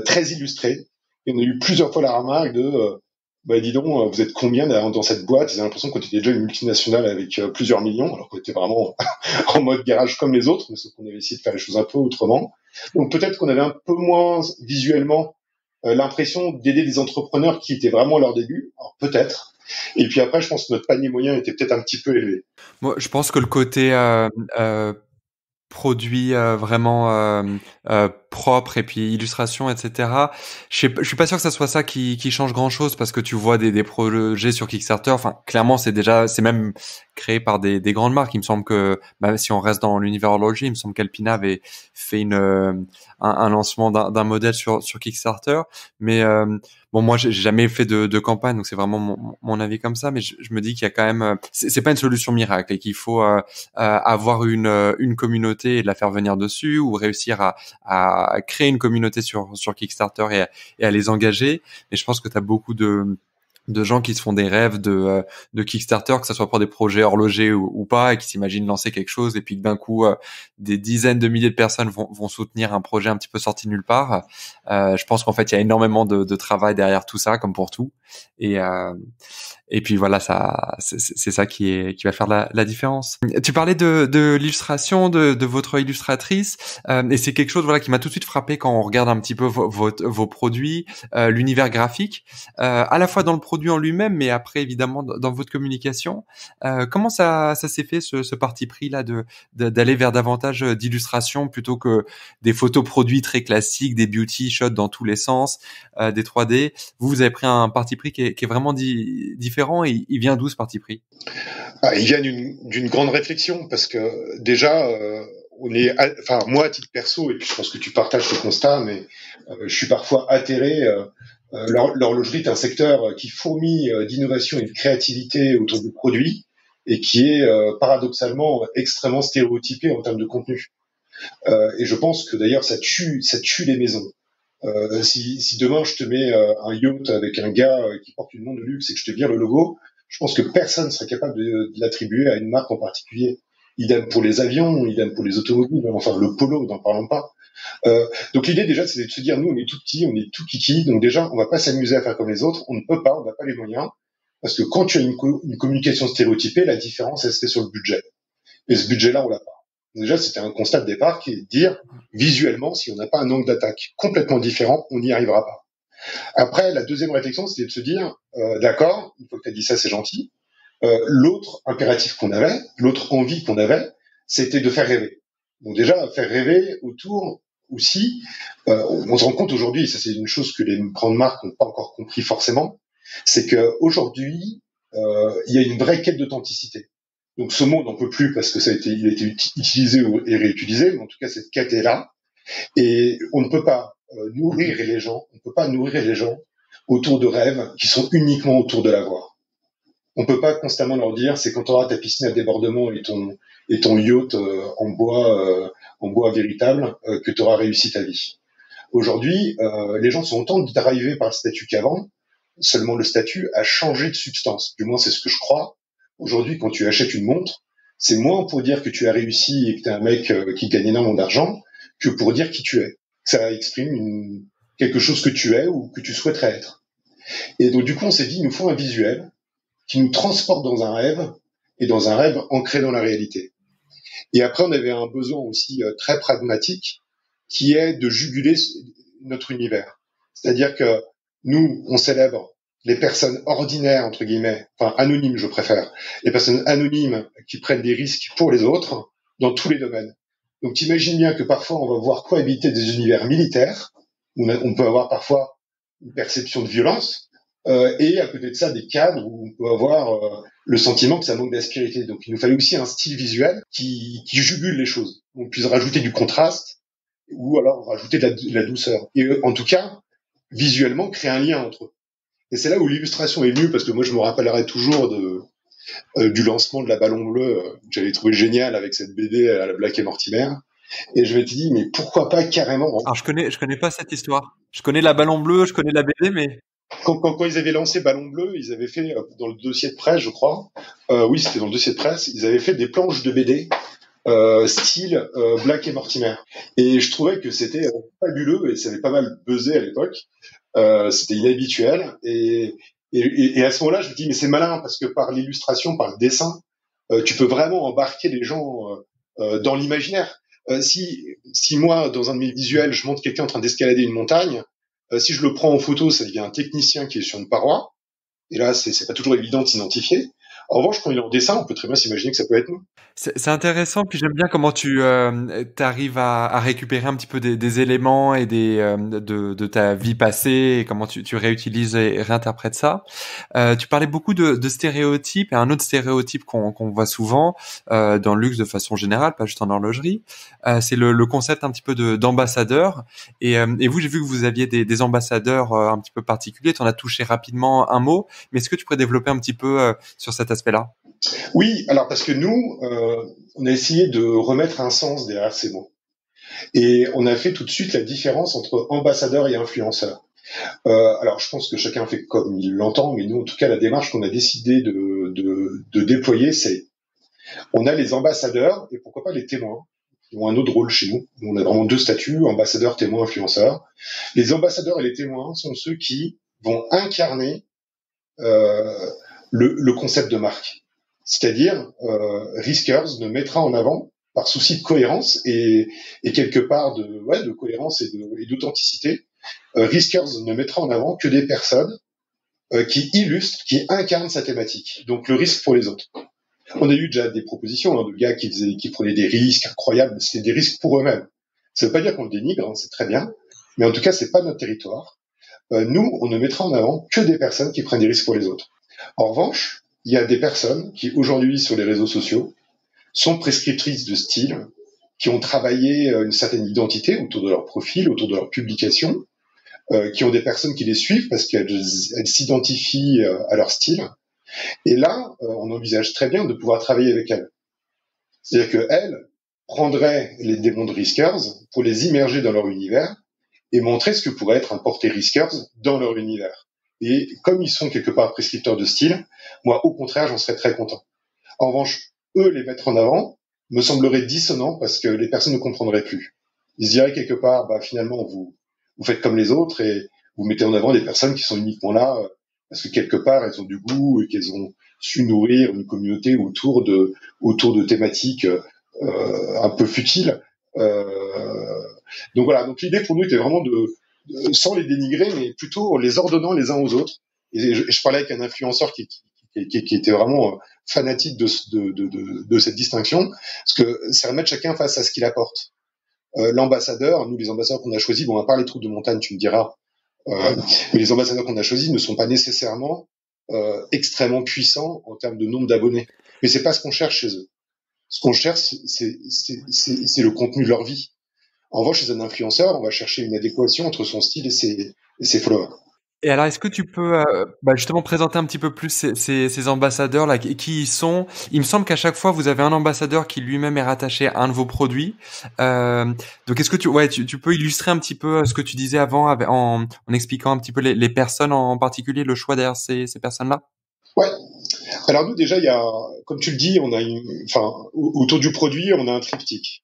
très illustrée. Et on a eu plusieurs fois la remarque de bah dis donc, vous êtes combien dans cette boîte? J'ai l'impression qu'on était déjà une multinationale avec plusieurs millions, alors qu'on était vraiment en mode garage comme les autres, mais sauf qu'on avait essayé de faire les choses un peu autrement. Donc peut-être qu'on avait un peu moins visuellement l'impression d'aider des entrepreneurs qui étaient vraiment à leur début. Alors peut-être. Et puis après, je pense que notre panier moyen était peut-être un petit peu élevé. Moi, je pense que le côté produit vraiment propre et puis illustration, etc. Je suis pas sûr que ça soit ça qui change grand chose parce que tu vois des projets sur Kickstarter. Enfin, clairement, c'est même créé par des grandes marques. Il me semble que, bah, si on reste dans l'univers horloger, il me semble qu'Alpina avait fait un lancement d'un modèle sur Kickstarter. Mais bon, moi, j'ai jamais fait de campagne, donc c'est vraiment mon avis comme ça. Mais je me dis qu'il y a quand même, c'est pas une solution miracle et qu'il faut avoir une communauté et de la faire venir dessus ou réussir à créer une communauté sur Kickstarter et à les engager. Mais je pense que tu as beaucoup de gens qui se font des rêves de Kickstarter, que ce soit pour des projets horlogers ou pas, et qui s'imaginent lancer quelque chose, et puis que d'un coup, des dizaines de milliers de personnes vont soutenir un projet un petit peu sorti de nulle part. Je pense qu'en fait, il y a énormément de travail derrière tout ça, comme pour tout. Et puis voilà, c'est ça qui va faire la différence. Tu parlais de l'illustration de votre illustratrice, et c'est quelque chose voilà qui m'a tout de suite frappé quand on regarde un petit peu vos produits, l'univers graphique, à la fois dans le produit en lui-même, mais après évidemment dans votre communication. Comment ça s'est fait ce parti pris là d'aller vers davantage d'illustration plutôt que des photos produits très classiques, des beauty shots dans tous les sens, des 3D. Vous avez pris un parti pris qui est vraiment différent, et il vient d'où ce parti pris? Il vient d'une grande réflexion parce que déjà enfin moi à titre perso, et puis je pense que tu partages ce constat, mais je suis parfois atterré. L'horlogerie est un secteur qui fourmille d'innovation et de créativité autour du produit, et qui est paradoxalement extrêmement stéréotypé en termes de contenu. Et je pense que d'ailleurs ça tue les maisons. Si demain je te mets un yacht avec un gars qui porte une montre de luxe et que je te vire le logo, je pense que personne ne serait capable de l'attribuer à une marque en particulier. Idem pour les avions, idem pour les automobiles, enfin le polo, n'en parlons pas. Donc l'idée déjà, c'est de se dire, nous on est tout petits, on est tout kiki, donc déjà on va pas s'amuser à faire comme les autres, on ne peut pas, on n'a pas les moyens, parce que quand tu as une communication stéréotypée, la différence elle se fait sur le budget. Et ce budget-là, on l'a pas. Déjà, c'était un constat de départ qui est de dire, visuellement, si on n'a pas un angle d'attaque complètement différent, on n'y arrivera pas. Après, la deuxième réflexion, c'était de se dire, d'accord, une fois que tu as dit ça, c'est gentil. L'autre impératif qu'on avait, l'autre envie qu'on avait, c'était de faire rêver. Donc déjà, faire rêver autour aussi, on se rend compte aujourd'hui, et ça c'est une chose que les grandes marques n'ont pas encore compris forcément, c'est qu'aujourd'hui, il y a une vraie quête d'authenticité. Donc ce mot, on n'en peut plus parce que il a été utilisé et réutilisé, mais en tout cas cette quête est là. Et on ne peut pas nourrir les gens, on ne peut pas nourrir les gens autour de rêves qui sont uniquement autour de l'avoir. On peut pas constamment leur dire c'est quand tu auras ta piscine à débordement et ton yacht en bois véritable que tu auras réussi ta vie. Aujourd'hui, les gens sont autant drivés par le statut qu'avant, seulement le statut a changé de substance. Du moins, c'est ce que je crois. Aujourd'hui, quand tu achètes une montre, c'est moins pour dire que tu as réussi et que tu es un mec qui gagne énormément d'argent que pour dire qui tu es. Ça exprime quelque chose que tu es ou que tu souhaiterais être. Et donc, du coup, on s'est dit, il nous faut un visuel qui nous transporte dans un rêve et dans un rêve ancré dans la réalité. Et après, on avait un besoin aussi très pragmatique qui est de juguler notre univers. C'est-à-dire que nous, on célèbre les personnes ordinaires, entre guillemets, enfin anonymes, je préfère, les personnes anonymes qui prennent des risques pour les autres dans tous les domaines. Donc, t'imagines bien que parfois, on va voir cohabiter des univers militaires, où on peut avoir parfois une perception de violence, et à côté de ça, des cadres où on peut avoir le sentiment que ça manque d'aspérité. Donc, il nous fallait aussi un style visuel qui jugule les choses. On puisse rajouter du contraste ou alors rajouter de la douceur. Et en tout cas, visuellement, créer un lien entre eux. Et c'est là où l'illustration est venue, parce que moi, je me rappellerai toujours du lancement de la Ballon Bleu, que j'avais trouvé génial avec cette BD à la Black et Mortimer. Et je m'étais dit, mais pourquoi pas carrément... Alors, je connais pas cette histoire. Je connais la Ballon Bleu, je connais la BD, mais... Quand ils avaient lancé Ballon Bleu, ils avaient fait, dans le dossier de presse, je crois, oui, c'était dans le dossier de presse, ils avaient fait des planches de BD style Black et Mortimer. Et je trouvais que c'était fabuleux, et ça avait pas mal buzzé à l'époque. C'était inhabituel. Et à ce moment-là, je me dis, mais c'est malin, parce que par l'illustration, par le dessin, tu peux vraiment embarquer les gens dans l'imaginaire. Si moi, dans un de mes visuels, je montre quelqu'un en train d'escalader une montagne, si je le prends en photo, ça devient un technicien qui est sur une paroi. Et là, c'est pas toujours évident de s'identifier. En revanche, quand il est en dessin, on peut très bien s'imaginer que ça peut être nous. C'est intéressant, puis j'aime bien comment tu arrives à récupérer un petit peu des éléments et de ta vie passée et comment tu réutilises et réinterprètes ça. Tu parlais beaucoup de stéréotypes et un autre stéréotype qu'on voit souvent dans le luxe de façon générale, pas juste en horlogerie, c'est le concept un petit peu d'ambassadeur. Et vous, j'ai vu que vous aviez des ambassadeurs un petit peu particuliers. Tu en as touché rapidement un mot, mais est-ce que tu pourrais développer un petit peu sur cet aspect-là? Oui, alors parce que nous, on a essayé de remettre un sens derrière ces mots. Et on a fait tout de suite la différence entre ambassadeur et influenceur. Alors je pense que chacun fait comme il l'entend, mais nous, en tout cas, la démarche qu'on a décidé de déployer, c'est on a les ambassadeurs et pourquoi pas les témoins qui ont un autre rôle chez nous. On a vraiment deux statuts, ambassadeur, témoin, influenceur. Les ambassadeurs et les témoins sont ceux qui vont incarner le concept de marque. C'est-à-dire, Riskers ne mettra en avant, par souci de cohérence et quelque part de cohérence et d'authenticité, Riskers ne mettra en avant que des personnes qui illustrent, qui incarnent sa thématique. Donc le risque pour les autres. On a eu déjà des propositions de gars qui prenaient des risques incroyables, c'était des risques pour eux-mêmes. Ça veut pas dire qu'on le dénigre, c'est très bien, mais en tout cas, c'est pas notre territoire. Nous, on ne mettra en avant que des personnes qui prennent des risques pour les autres. En revanche, il y a des personnes qui, aujourd'hui, sur les réseaux sociaux, sont prescriptrices de style, qui ont travaillé une certaine identité autour de leur profil, autour de leur publication, qui ont des personnes qui les suivent parce qu'elles s'identifient à leur style. Et là, on envisage très bien de pouvoir travailler avec elle. C'est-à-dire qu'elle prendrait les démons de Riskers pour les immerger dans leur univers et montrer ce que pourrait être un porté Riskers dans leur univers. Et comme ils sont quelque part prescripteurs de style, moi, au contraire, j'en serais très content. En revanche, eux, les mettre en avant me semblerait dissonant parce que les personnes ne comprendraient plus. Ils se diraient quelque part, finalement, vous faites comme les autres et vous mettez en avant des personnes qui sont uniquement là parce que quelque part, elles ont du goût et qu'elles ont su nourrir une communauté autour de thématiques un peu futiles. Donc voilà. Donc l'idée pour nous était vraiment sans les dénigrer, mais plutôt en les ordonnant les uns aux autres. Et je parlais avec un influenceur qui était vraiment fanatique de cette distinction, parce que c'est remettre chacun face à ce qu'il apporte. L'ambassadeur, nous les ambassadeurs qu'on a choisis, bon à part les troupes de montagne, tu me diras, mais les ambassadeurs qu'on a choisis ne sont pas nécessairement extrêmement puissants en termes de nombre d'abonnés. Mais c'est pas ce qu'on cherche chez eux. Ce qu'on cherche, c'est le contenu de leur vie. En revanche, chez un influenceur, on va chercher une adéquation entre son style et ses followers. Et alors, est-ce que tu peux justement présenter un petit peu plus ces ambassadeurs-là, qui ils sont? Il me semble qu'à chaque fois, vous avez un ambassadeur qui lui-même est rattaché à un de vos produits. Donc, est-ce que tu peux illustrer un petit peu ce que tu disais avant en expliquant un petit peu les personnes en particulier, le choix derrière ces personnes-là? Ouais. Alors nous, déjà, il y a, comme tu le dis, on a autour du produit, on a un triptyque.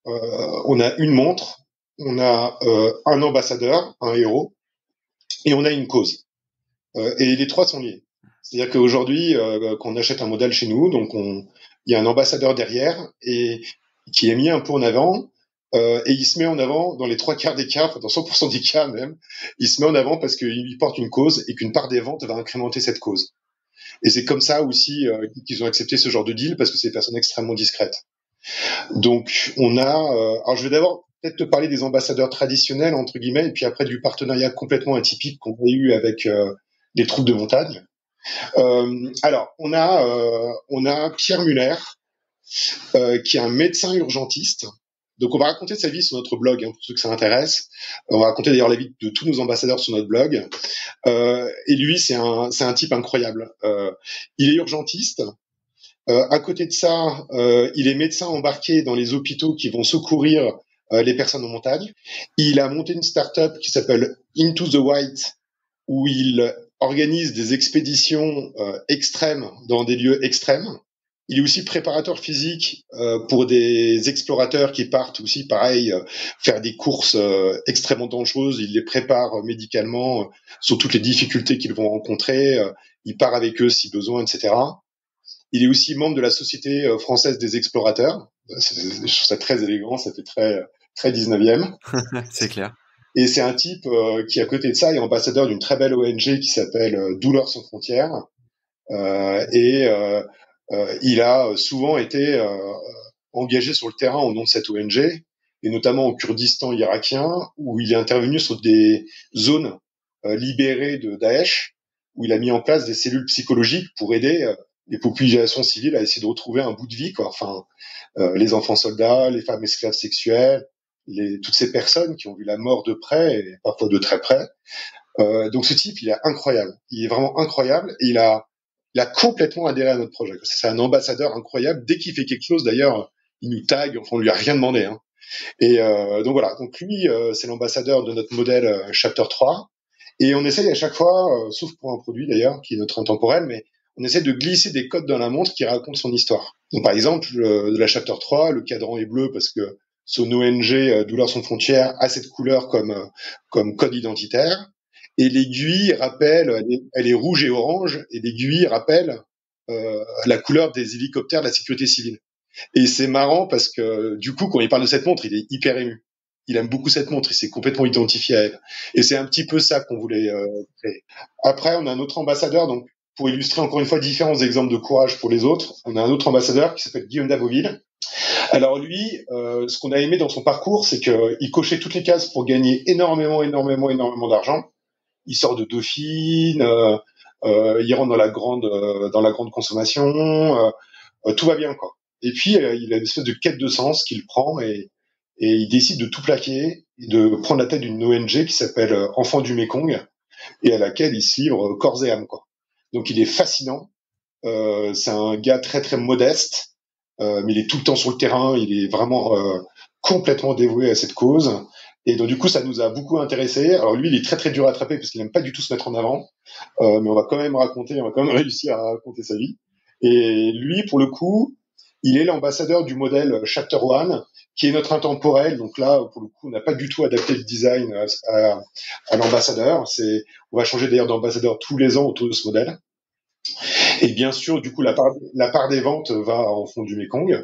On a une montre, on a un ambassadeur, un héros, et on a une cause. Et les trois sont liés. C'est-à-dire qu'aujourd'hui, quand on achète un modèle chez nous, donc il y a un ambassadeur derrière et qui est mis un peu en avant, et il se met en avant dans les 3/4 des cas, enfin dans 100% des cas même, il se met en avant parce qu'il porte une cause et qu'une part des ventes va incrémenter cette cause. Et c'est comme ça aussi qu'ils ont accepté ce genre de deal, parce que c'est des personnes extrêmement discrètes. Donc on a, alors je vais d'abord peut-être te parler des ambassadeurs traditionnels entre guillemets, et puis après du partenariat complètement atypique qu'on a eu avec les troupes de montagne. Alors on a Pierre Muller, qui est un médecin urgentiste. Donc on va raconter sa vie sur notre blog, pour ceux que ça intéresse. On va raconter d'ailleurs la vie de tous nos ambassadeurs sur notre blog. Et lui, c'est un type incroyable. Il est urgentiste. À côté de ça, il est médecin embarqué dans les hôpitaux qui vont secourir les personnes en montagne. Il a monté une start-up qui s'appelle Into the White, où il organise des expéditions extrêmes dans des lieux extrêmes. Il est aussi préparateur physique pour des explorateurs qui partent aussi, pareil, faire des courses extrêmement dangereuses. Il les prépare médicalement sur toutes les difficultés qu'ils vont rencontrer. Il part avec eux si besoin, etc. Il est aussi membre de la Société française des explorateurs. Je trouve ça très élégant, ça fait très, très 19e. C'est clair. Et c'est un type qui, à côté de ça, est ambassadeur d'une très belle ONG qui s'appelle Douleurs sans frontières. Il a souvent été engagé sur le terrain au nom de cette ONG, et notamment au Kurdistan irakien, où il est intervenu sur des zones libérées de Daesh, où il a mis en place des cellules psychologiques pour aider les populations civiles à essayer de retrouver un bout de vie, quoi. Enfin, les enfants soldats, les femmes esclaves sexuelles, toutes ces personnes qui ont vu la mort de près et parfois de très près. Donc ce type, il est incroyable. Il est vraiment incroyable. Et il a complètement adhéré à notre projet. C'est un ambassadeur incroyable. Dès qu'il fait quelque chose, d'ailleurs, il nous tag. Enfin, on lui a rien demandé. Hein. Et donc voilà. Donc lui, c'est l'ambassadeur de notre modèle Chapter 3. Et on essaye à chaque fois, sauf pour un produit d'ailleurs, qui est notre intemporel, mais on essaie de glisser des codes dans la montre qui racontent son histoire. Donc par exemple, de la Chapter 3, le cadran est bleu parce que son ONG Douleurs sans frontières a cette couleur comme code identitaire. Et l'aiguille rappelle, elle est rouge et orange, et l'aiguille rappelle la couleur des hélicoptères de la sécurité civile. Et c'est marrant parce que du coup, quand il parle de cette montre, il est hyper ému. Il aime beaucoup cette montre, il s'est complètement identifié à elle. Et c'est un petit peu ça qu'on voulait créer. Après, on a un autre ambassadeur, donc pour illustrer encore une fois différents exemples de courage pour les autres, on a un autre ambassadeur qui s'appelle Guillaume Davoville. Alors lui, ce qu'on a aimé dans son parcours, c'est qu'il cochait toutes les cases pour gagner énormément d'argent. Il sort de Dauphine, il rentre dans la grande consommation, tout va bien, quoi. Et puis il a une espèce de quête de sens qu'il prend et il décide de tout plaquer et de prendre la tête d'une ONG qui s'appelle Enfants du Mékong et à laquelle il se livre corps et âme, quoi. Donc il est fascinant. C'est un gars très très modeste, mais il est tout le temps sur le terrain. Il est vraiment complètement dévoué à cette cause. Et donc du coup, ça nous a beaucoup intéressés. Alors lui, il est très très dur à attraper parce qu'il n'aime pas du tout se mettre en avant. Mais on va quand même réussir à raconter sa vie. Et lui, pour le coup, il est l'ambassadeur du modèle Chapter One, qui est notre intemporel. Donc là, pour le coup, on n'a pas du tout adapté le design à l'ambassadeur. On va changer d'ailleurs d'ambassadeur tous les ans autour de ce modèle. Et bien sûr, du coup, la part des ventes va en fond du Mekong.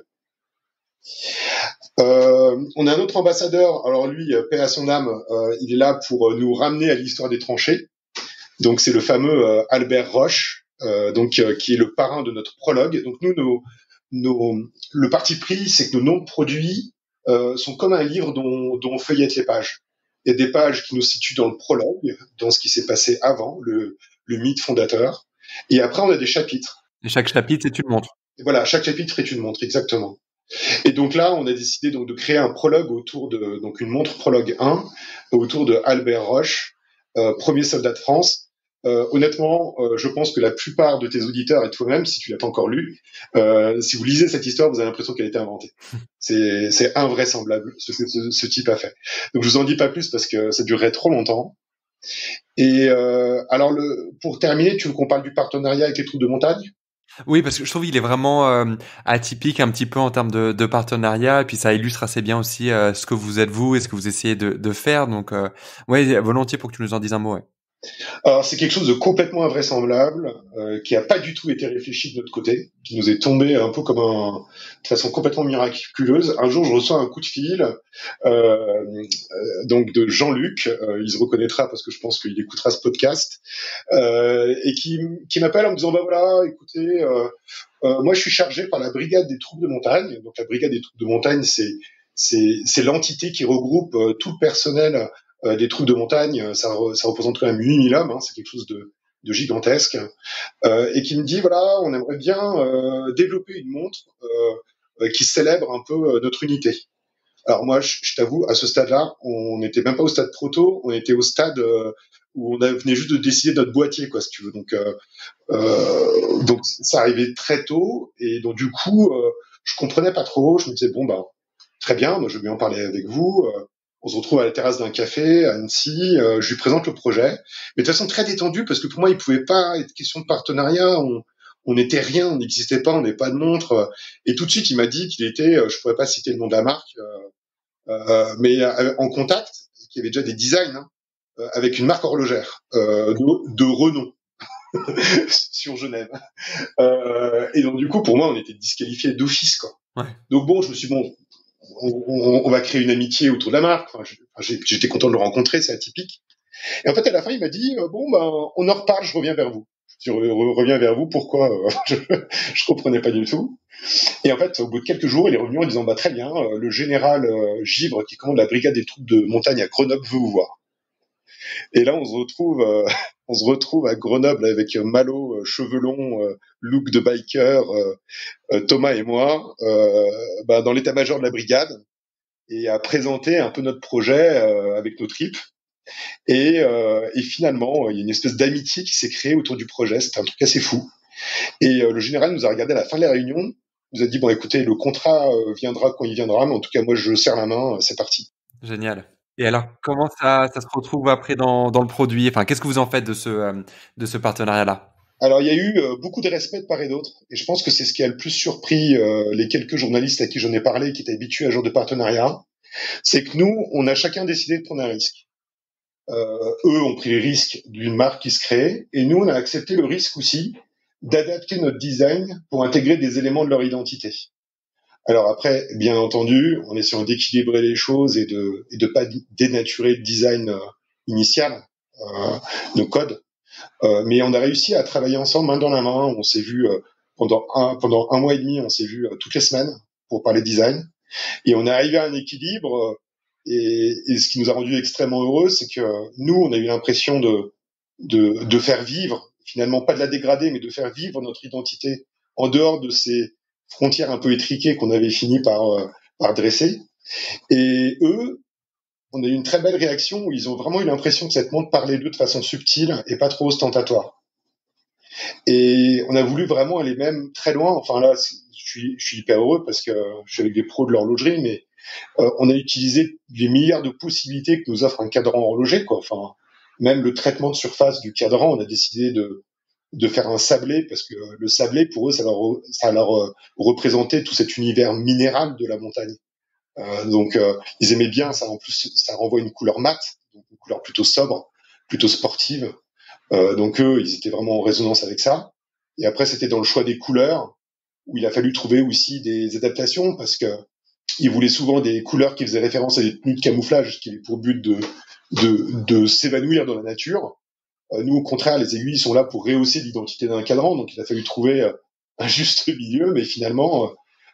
On a un autre ambassadeur. Alors lui, paix à son âme, il est là pour nous ramener à l'histoire des tranchées. Donc c'est le fameux Albert Roche, qui est le parrain de notre prologue. Donc le parti pris, c'est que nos noms de produits sont comme un livre dont on feuillette les pages. Il y a des pages qui nous situent dans le prologue, dans ce qui s'est passé avant, le mythe fondateur. Et après, on a des chapitres. Et chaque chapitre, c'est une montre. Et voilà, chaque chapitre est une montre, exactement. Et donc là, on a décidé donc de créer un prologue donc une montre prologue 1 autour de Albert Roche, premier soldat de France. Honnêtement, je pense que la plupart de tes auditeurs et toi-même, si tu l'as pas encore lu, si vous lisez cette histoire, vous avez l'impression qu'elle a été inventée. C'est invraisemblable ce que ce type a fait. Donc je vous en dis pas plus parce que ça durerait trop longtemps. Et alors pour terminer, tu veux qu'on parle du partenariat avec les troupes de montagne? Oui, parce que je trouve qu'il est vraiment atypique un petit peu en termes de partenariat, et puis ça illustre assez bien aussi ce que vous êtes vous et ce que vous essayez de faire. Donc, ouais, volontiers pour que tu nous en dises un mot. Ouais. Alors c'est quelque chose de complètement invraisemblable, qui a pas du tout été réfléchi de notre côté, qui nous est tombé un peu de façon complètement miraculeuse. Un jour, je reçois un coup de fil, donc de Jean-Luc, il se reconnaîtra parce que je pense qu'il écoutera ce podcast, et qui m'appelle en me disant bah voilà, écoutez, moi je suis chargé par la brigade des troupes de montagne. Donc la brigade des troupes de montagne, c'est l'entité qui regroupe tout le personnel des troupes de montagne. Ça représente quand même 8000 hommes, hein, c'est quelque chose de gigantesque, et qui me dit voilà, on aimerait bien développer une montre qui célèbre un peu notre unité. Alors moi, je t'avoue, à ce stade-là, on n'était même pas au stade proto, on était au stade où on venait juste de décider de notre boîtier, quoi, si tu veux. Donc ça arrivait très tôt, et donc du coup, je comprenais pas trop. Je me disais bon bah très bien, moi je veux bien en parler avec vous. On se retrouve à la terrasse d'un café à Annecy. Je lui présente le projet, mais de façon très détendue parce que pour moi il pouvait pas être question de partenariat. On n'était rien, on n'existait pas, on n'avait pas de montre. Et tout de suite il m'a dit qu'il était, je pourrais pas citer le nom de la marque, mais en contact, qu'il y avait déjà des designs, hein, avec une marque horlogère de renom sur Genève. Et donc du coup pour moi on était disqualifiés d'office, quoi. Ouais. Donc bon, je me suis dit, bon, on va créer une amitié autour de la marque. Enfin, j'étais content de le rencontrer, c'est atypique. Et en fait, à la fin, il m'a dit bon, ben, on en reparle, je reviens vers vous. Je reviens vers vous. Pourquoi je comprenais pas du tout. Et en fait, au bout de quelques jours, il est revenu en disant bah très bien, le général Givre, qui commande la brigade des troupes de montagne à Grenoble, veut vous voir. Et là, on se retrouve à Grenoble avec Malo, cheveux longs, look de biker, Thomas et moi, dans l'état-major de la brigade, et à présenter un peu notre projet avec nos tripes. Et finalement, il y a une espèce d'amitié qui s'est créée autour du projet. C'était un truc assez fou. Et le général nous a regardé à la fin de la réunion, nous a dit bon écoutez, le contrat viendra quand il viendra, mais en tout cas moi je serre la main, c'est parti. Génial. Et alors, comment ça se retrouve après dans le produit? Enfin, qu'est-ce que vous en faites de ce partenariat-là? Alors il y a eu beaucoup de respect de part et d'autre, et je pense que c'est ce qui a le plus surpris les quelques journalistes à qui j'en ai parlé, qui étaient habitués à ce genre de partenariat, c'est que nous, on a chacun décidé de prendre un risque. Eux ont pris les risques d'une marque qui se crée, et nous, on a accepté le risque aussi d'adapter notre design pour intégrer des éléments de leur identité. Alors après, bien entendu, en essayant d'équilibrer les choses et de pas dénaturer le design initial, nos codes, mais on a réussi à travailler ensemble main dans la main. On s'est vu pendant un mois et demi, on s'est vu toutes les semaines pour parler design, et on est arrivé à un équilibre. Et ce qui nous a rendu extrêmement heureux, c'est que nous, on a eu l'impression de faire vivre, finalement pas de la dégrader, mais de faire vivre notre identité en dehors de ces frontières un peu étriquées qu'on avait fini par dresser. Et eux, on a eu une très belle réaction où ils ont vraiment eu l'impression que cette montre parlait d'eux de façon subtile et pas trop ostentatoire. Et on a voulu vraiment aller même très loin. Enfin là, je suis hyper heureux parce que je suis avec des pros de l'horlogerie, mais on a utilisé les milliards de possibilités que nous offre un cadran horloger, quoi. Enfin, même le traitement de surface du cadran, on a décidé de faire un sablé parce que le sablé, pour eux, ça leur représentait tout cet univers minéral de la montagne. Ils aimaient bien ça. En plus, ça renvoie une couleur mate, donc une couleur plutôt sobre, plutôt sportive. Donc eux, ils étaient vraiment en résonance avec ça. Et après, c'était dans le choix des couleurs où il a fallu trouver aussi des adaptations parce que ils voulaient souvent des couleurs qui faisaient référence à des tenues de camouflage qui avaient pour but de s'évanouir dans la nature. Nous, au contraire, les aiguilles sont là pour rehausser l'identité d'un cadran, donc il a fallu trouver un juste milieu, mais finalement,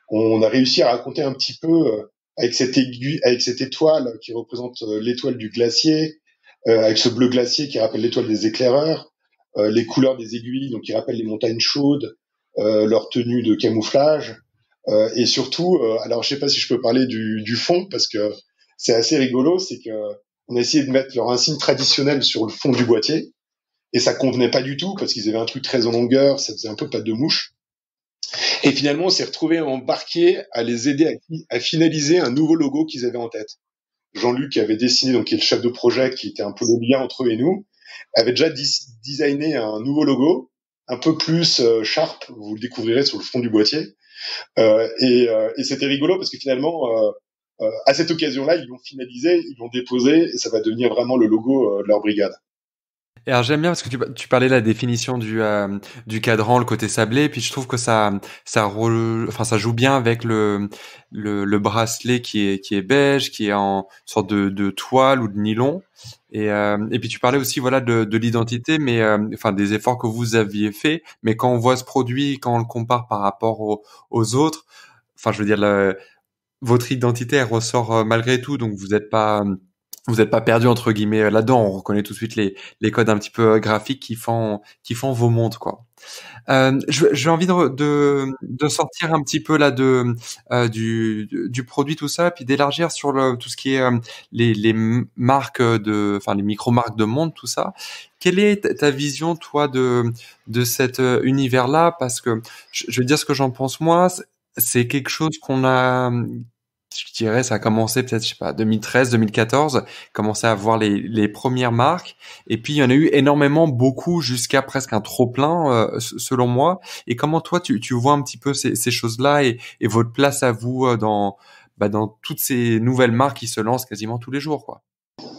on a réussi à raconter un petit peu avec cette aiguille, avec cette étoile qui représente l'étoile du glacier, avec ce bleu glacier qui rappelle l'étoile des éclaireurs, les couleurs des aiguilles, donc qui rappellent les montagnes chaudes, leur tenue de camouflage, et surtout, alors je sais pas si je peux parler du fond parce que c'est assez rigolo, c'est que on a essayé de mettre leur insigne traditionnel sur le fond du boîtier et ça convenait pas du tout parce qu'ils avaient un truc très en longueur, ça faisait un peu patte de mouche. Et finalement, on s'est retrouvé embarqué à les aider à finaliser un nouveau logo qu'ils avaient en tête. Jean-Luc qui avait dessiné, donc qui est le chef de projet, qui était un peu le lien entre eux et nous, avait déjà designé un nouveau logo, un peu plus sharp, vous le découvrirez sur le fond du boîtier. Et c'était rigolo parce que finalement, à cette occasion-là, ils l'ont finalisé, ils l'ont déposé, et ça va devenir vraiment le logo de leur brigade. Et alors j'aime bien parce que tu parlais de la définition du cadran, le côté sablé, puis je trouve que ça joue bien avec le bracelet qui est beige, qui est en sorte de toile ou de nylon. Et puis tu parlais aussi voilà de l'identité, mais enfin des efforts que vous aviez fait, mais quand on voit ce produit, quand on le compare par rapport aux autres, enfin je veux dire votre identité elle ressort malgré tout, donc vous n'êtes pas perdu entre guillemets là-dedans. On reconnaît tout de suite les codes un petit peu graphiques qui font vos montres quoi. J'ai envie de sortir un petit peu là du produit tout ça, puis d'élargir sur tout ce qui est les marques enfin les micro-marques de montres tout ça. Quelle est ta vision toi de cet univers-là? Parce que je vais dire ce que j'en pense moi. C'est quelque chose qu'on a, je dirais, ça a commencé peut-être, je sais pas, 2013, 2014, commencé à voir les premières marques. Et puis, il y en a eu énormément, beaucoup, jusqu'à presque un trop-plein, selon moi. Et comment toi, tu vois un petit peu ces choses-là et votre place à vous dans toutes ces nouvelles marques qui se lancent quasiment tous les jours, quoi.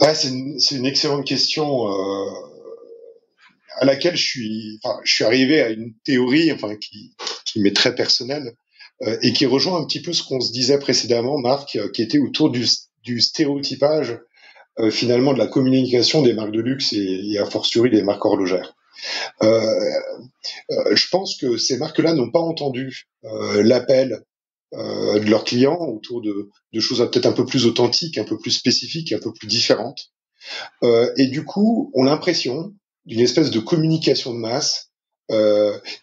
Ouais, c'est une excellente question à laquelle je suis arrivé à une théorie, enfin qui m'est très personnelle et qui rejoint un petit peu ce qu'on se disait précédemment, Marc, qui était autour du stéréotypage finalement de la communication des marques de luxe et a fortiori des marques horlogères. Euh, je pense que ces marques-là n'ont pas entendu l'appel de leurs clients autour de choses peut-être un peu plus authentiques, un peu plus spécifiques, un peu plus différentes. Et du coup, on a l'impression d'une espèce de communication de masse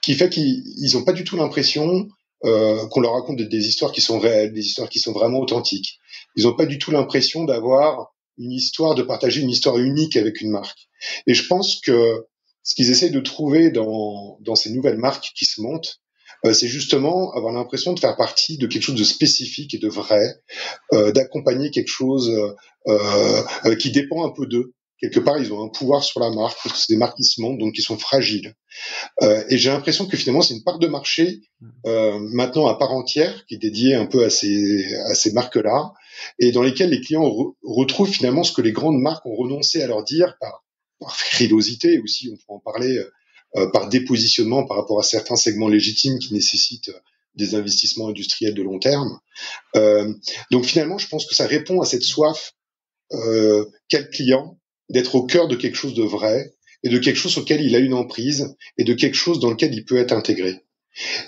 qui fait qu'ils n'ont pas du tout l'impression qu'on leur raconte des histoires qui sont réelles, des histoires qui sont vraiment authentiques. Ils n'ont pas du tout l'impression d'avoir une histoire, de partager une histoire unique avec une marque. Et je pense que ce qu'ils essaient de trouver dans ces nouvelles marques qui se montent, c'est justement avoir l'impression de faire partie de quelque chose de spécifique et de vrai, d'accompagner quelque chose qui dépend un peu d'eux. Quelque part, ils ont un pouvoir sur la marque, parce que c'est des marques qui se montent, donc qui sont fragiles. Et j'ai l'impression que finalement, c'est une part de marché maintenant à part entière, qui est dédiée un peu à ces marques-là, et dans lesquelles les clients retrouvent finalement ce que les grandes marques ont renoncé à leur dire par frilosité, aussi on peut en parler, par dépositionnement par rapport à certains segments légitimes qui nécessitent des investissements industriels de long terme. Donc finalement, je pense que ça répond à cette soif qu'a le client d'être au cœur de quelque chose de vrai et de quelque chose auquel il a une emprise et de quelque chose dans lequel il peut être intégré.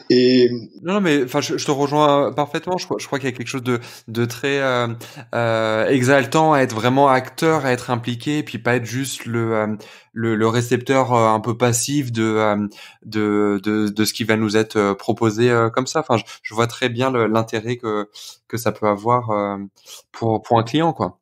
Et Non, mais enfin, je te rejoins parfaitement. Je crois qu'il y a quelque chose de très exaltant à être vraiment acteur, à être impliqué, puis pas être juste le récepteur un peu passif de ce qui va nous être proposé comme ça. Enfin, je vois très bien l'intérêt que ça peut avoir pour un client, quoi.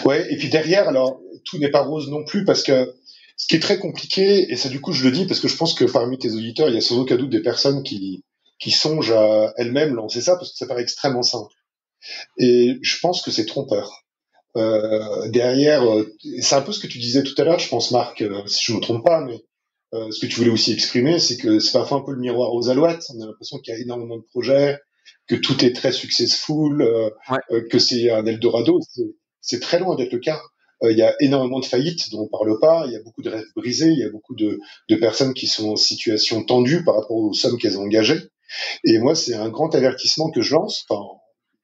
ouais, et puis derrière, alors tout n'est pas rose non plus parce que Ce qui est très compliqué, et ça du coup je le dis parce que je pense que parmi tes auditeurs, il y a sans aucun doute des personnes qui songent à elles-mêmes lancer ça parce que ça paraît extrêmement simple. Et je pense que c'est trompeur. Derrière, c'est un peu ce que tu disais tout à l'heure, je pense Marc, si je me trompe pas, mais ce que tu voulais aussi exprimer, c'est que c'est parfois un peu le miroir aux alouettes. On a l'impression qu'il y a énormément de projets, que tout est très successful, que c'est un Eldorado. C'est très loin d'être le cas. Il y a énormément de faillites dont on parle pas. Il y a beaucoup de rêves brisés. Il y a beaucoup de personnes qui sont en situation tendue par rapport aux sommes qu'elles ont engagées. Et moi, c'est un grand avertissement que je lance, enfin,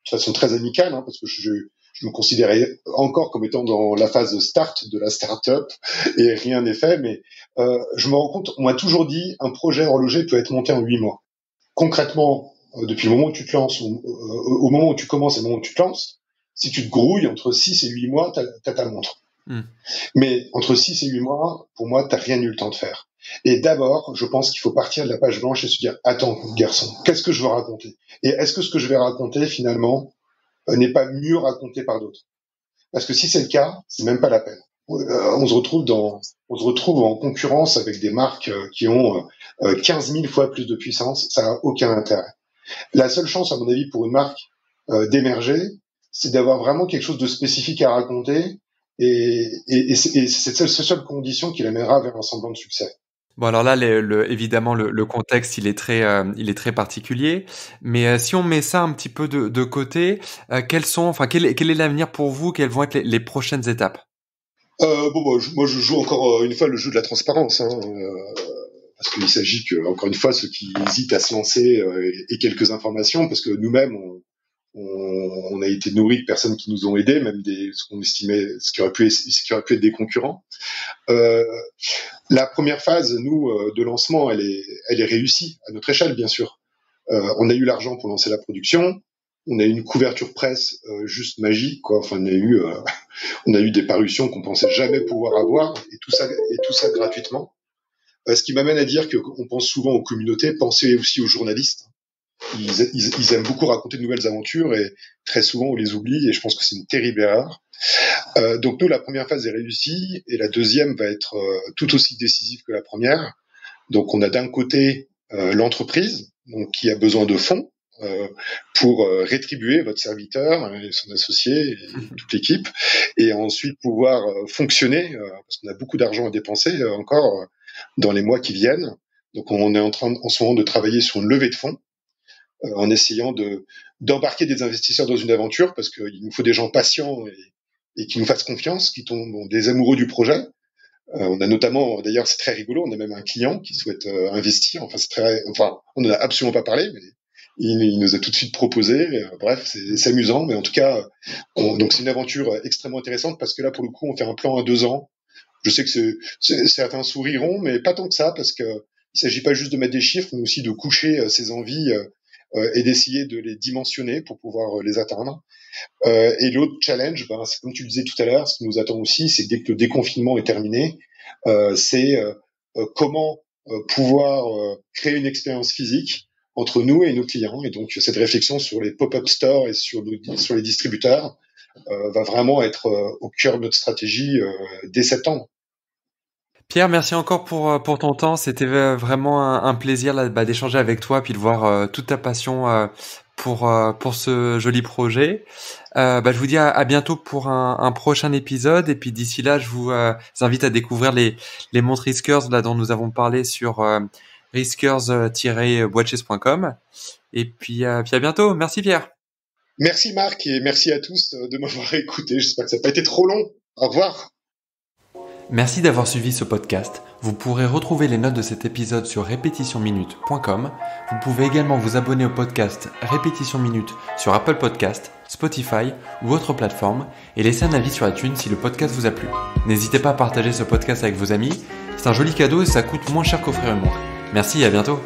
de façon très amicale, parce que je me considérais encore comme étant dans la phase de start de la start-up et rien n'est fait, mais je me rends compte, on m'a toujours dit, un projet horloger peut être monté en 8 mois. Concrètement, depuis le moment où tu te lances, au moment où tu commences et au moment où tu te lances, si tu te grouilles, entre 6 et 8 mois, t'as ta montre. Mais entre 6 et 8 mois, pour moi, t'as rien eu le temps de faire. Et d'abord, je pense qu'il faut partir de la page blanche et se dire, attends, garçon, qu'est-ce que je veux raconter? Et est-ce que ce que je vais raconter, finalement, n'est pas mieux raconté par d'autres? Parce que si c'est le cas, c'est même pas la peine. On se retrouve en concurrence avec des marques qui ont 15 000 fois plus de puissance. Ça n'a aucun intérêt. La seule chance, à mon avis, pour une marque d'émerger, c'est d'avoir vraiment quelque chose de spécifique à raconter. Et c'est cette seule condition qui l'amènera vers un semblant de succès. Bon, alors là, évidemment, le contexte, il est très particulier. Mais si on met ça un petit peu de côté, quel est l'avenir pour vous? Quelles vont être les prochaines étapes? Moi, je joue encore une fois le jeu de la transparence, parce qu'il s'agit que, encore une fois, ceux qui hésitent à se lancer aient quelques informations, parce que nous-mêmes, on a été nourris de personnes qui nous ont aidés, même ce qu'on estimait, ce qui aurait pu être des concurrents. La première phase, nous, de lancement, elle est réussie à notre échelle, bien sûr. On a eu l'argent pour lancer la production. On a eu une couverture presse juste magique, quoi. Enfin, on a eu des parutions qu'on pensait jamais pouvoir avoir, et tout ça gratuitement. Ce qui m'amène à dire qu'on pense souvent aux communautés, pensez aussi aux journalistes. Ils aiment beaucoup raconter de nouvelles aventures et très souvent on les oublie et je pense que c'est une terrible erreur. Donc nous, la première phase est réussie et la deuxième va être tout aussi décisive que la première. Donc on a d'un côté l'entreprise donc qui a besoin de fonds pour rétribuer votre serviteur et son associé et toute l'équipe et ensuite pouvoir fonctionner parce qu'on a beaucoup d'argent à dépenser encore dans les mois qui viennent. Donc on est en train en ce moment de travailler sur une levée de fonds en essayant d'embarquer des investisseurs dans une aventure parce qu'il nous faut des gens patients et qui nous fassent confiance, qui tombent des amoureux du projet. On a notamment, d'ailleurs, c'est très rigolo, on a même un client qui souhaite investir. On en a absolument pas parlé, mais il nous a tout de suite proposé. Bref, c'est amusant, mais en tout cas, donc c'est une aventure extrêmement intéressante parce que là, pour le coup, on fait un plan à 2 ans. Je sais que certains souriront, mais pas tant que ça, parce que il s'agit pas juste de mettre des chiffres, mais aussi de coucher ses envies et d'essayer de les dimensionner pour pouvoir les atteindre. Et l'autre challenge, c'est comme tu le disais tout à l'heure, ce qui nous attend aussi, c'est dès que le déconfinement est terminé, c'est comment pouvoir créer une expérience physique entre nous et nos clients. Et donc cette réflexion sur les pop-up stores et sur les distributeurs va vraiment être au cœur de notre stratégie dès septembre. Pierre, merci encore pour ton temps. C'était vraiment un plaisir d'échanger avec toi puis de voir toute ta passion pour ce joli projet. Je vous dis à bientôt pour un prochain épisode et puis d'ici là, je vous invite à découvrir les montres Riskers là dont nous avons parlé sur riskers-watches.com et puis à bientôt. Merci Pierre. Merci Marc et merci à tous de m'avoir écouté. J'espère que ça n'a pas été trop long. Au revoir. Merci d'avoir suivi ce podcast. Vous pourrez retrouver les notes de cet épisode sur répétitionminute.com. Vous pouvez également vous abonner au podcast Répétition Minute sur Apple Podcast, Spotify ou autre plateforme et laisser un avis sur iTunes si le podcast vous a plu. N'hésitez pas à partager ce podcast avec vos amis. C'est un joli cadeau et ça coûte moins cher qu'offrir une montre. Merci et à bientôt.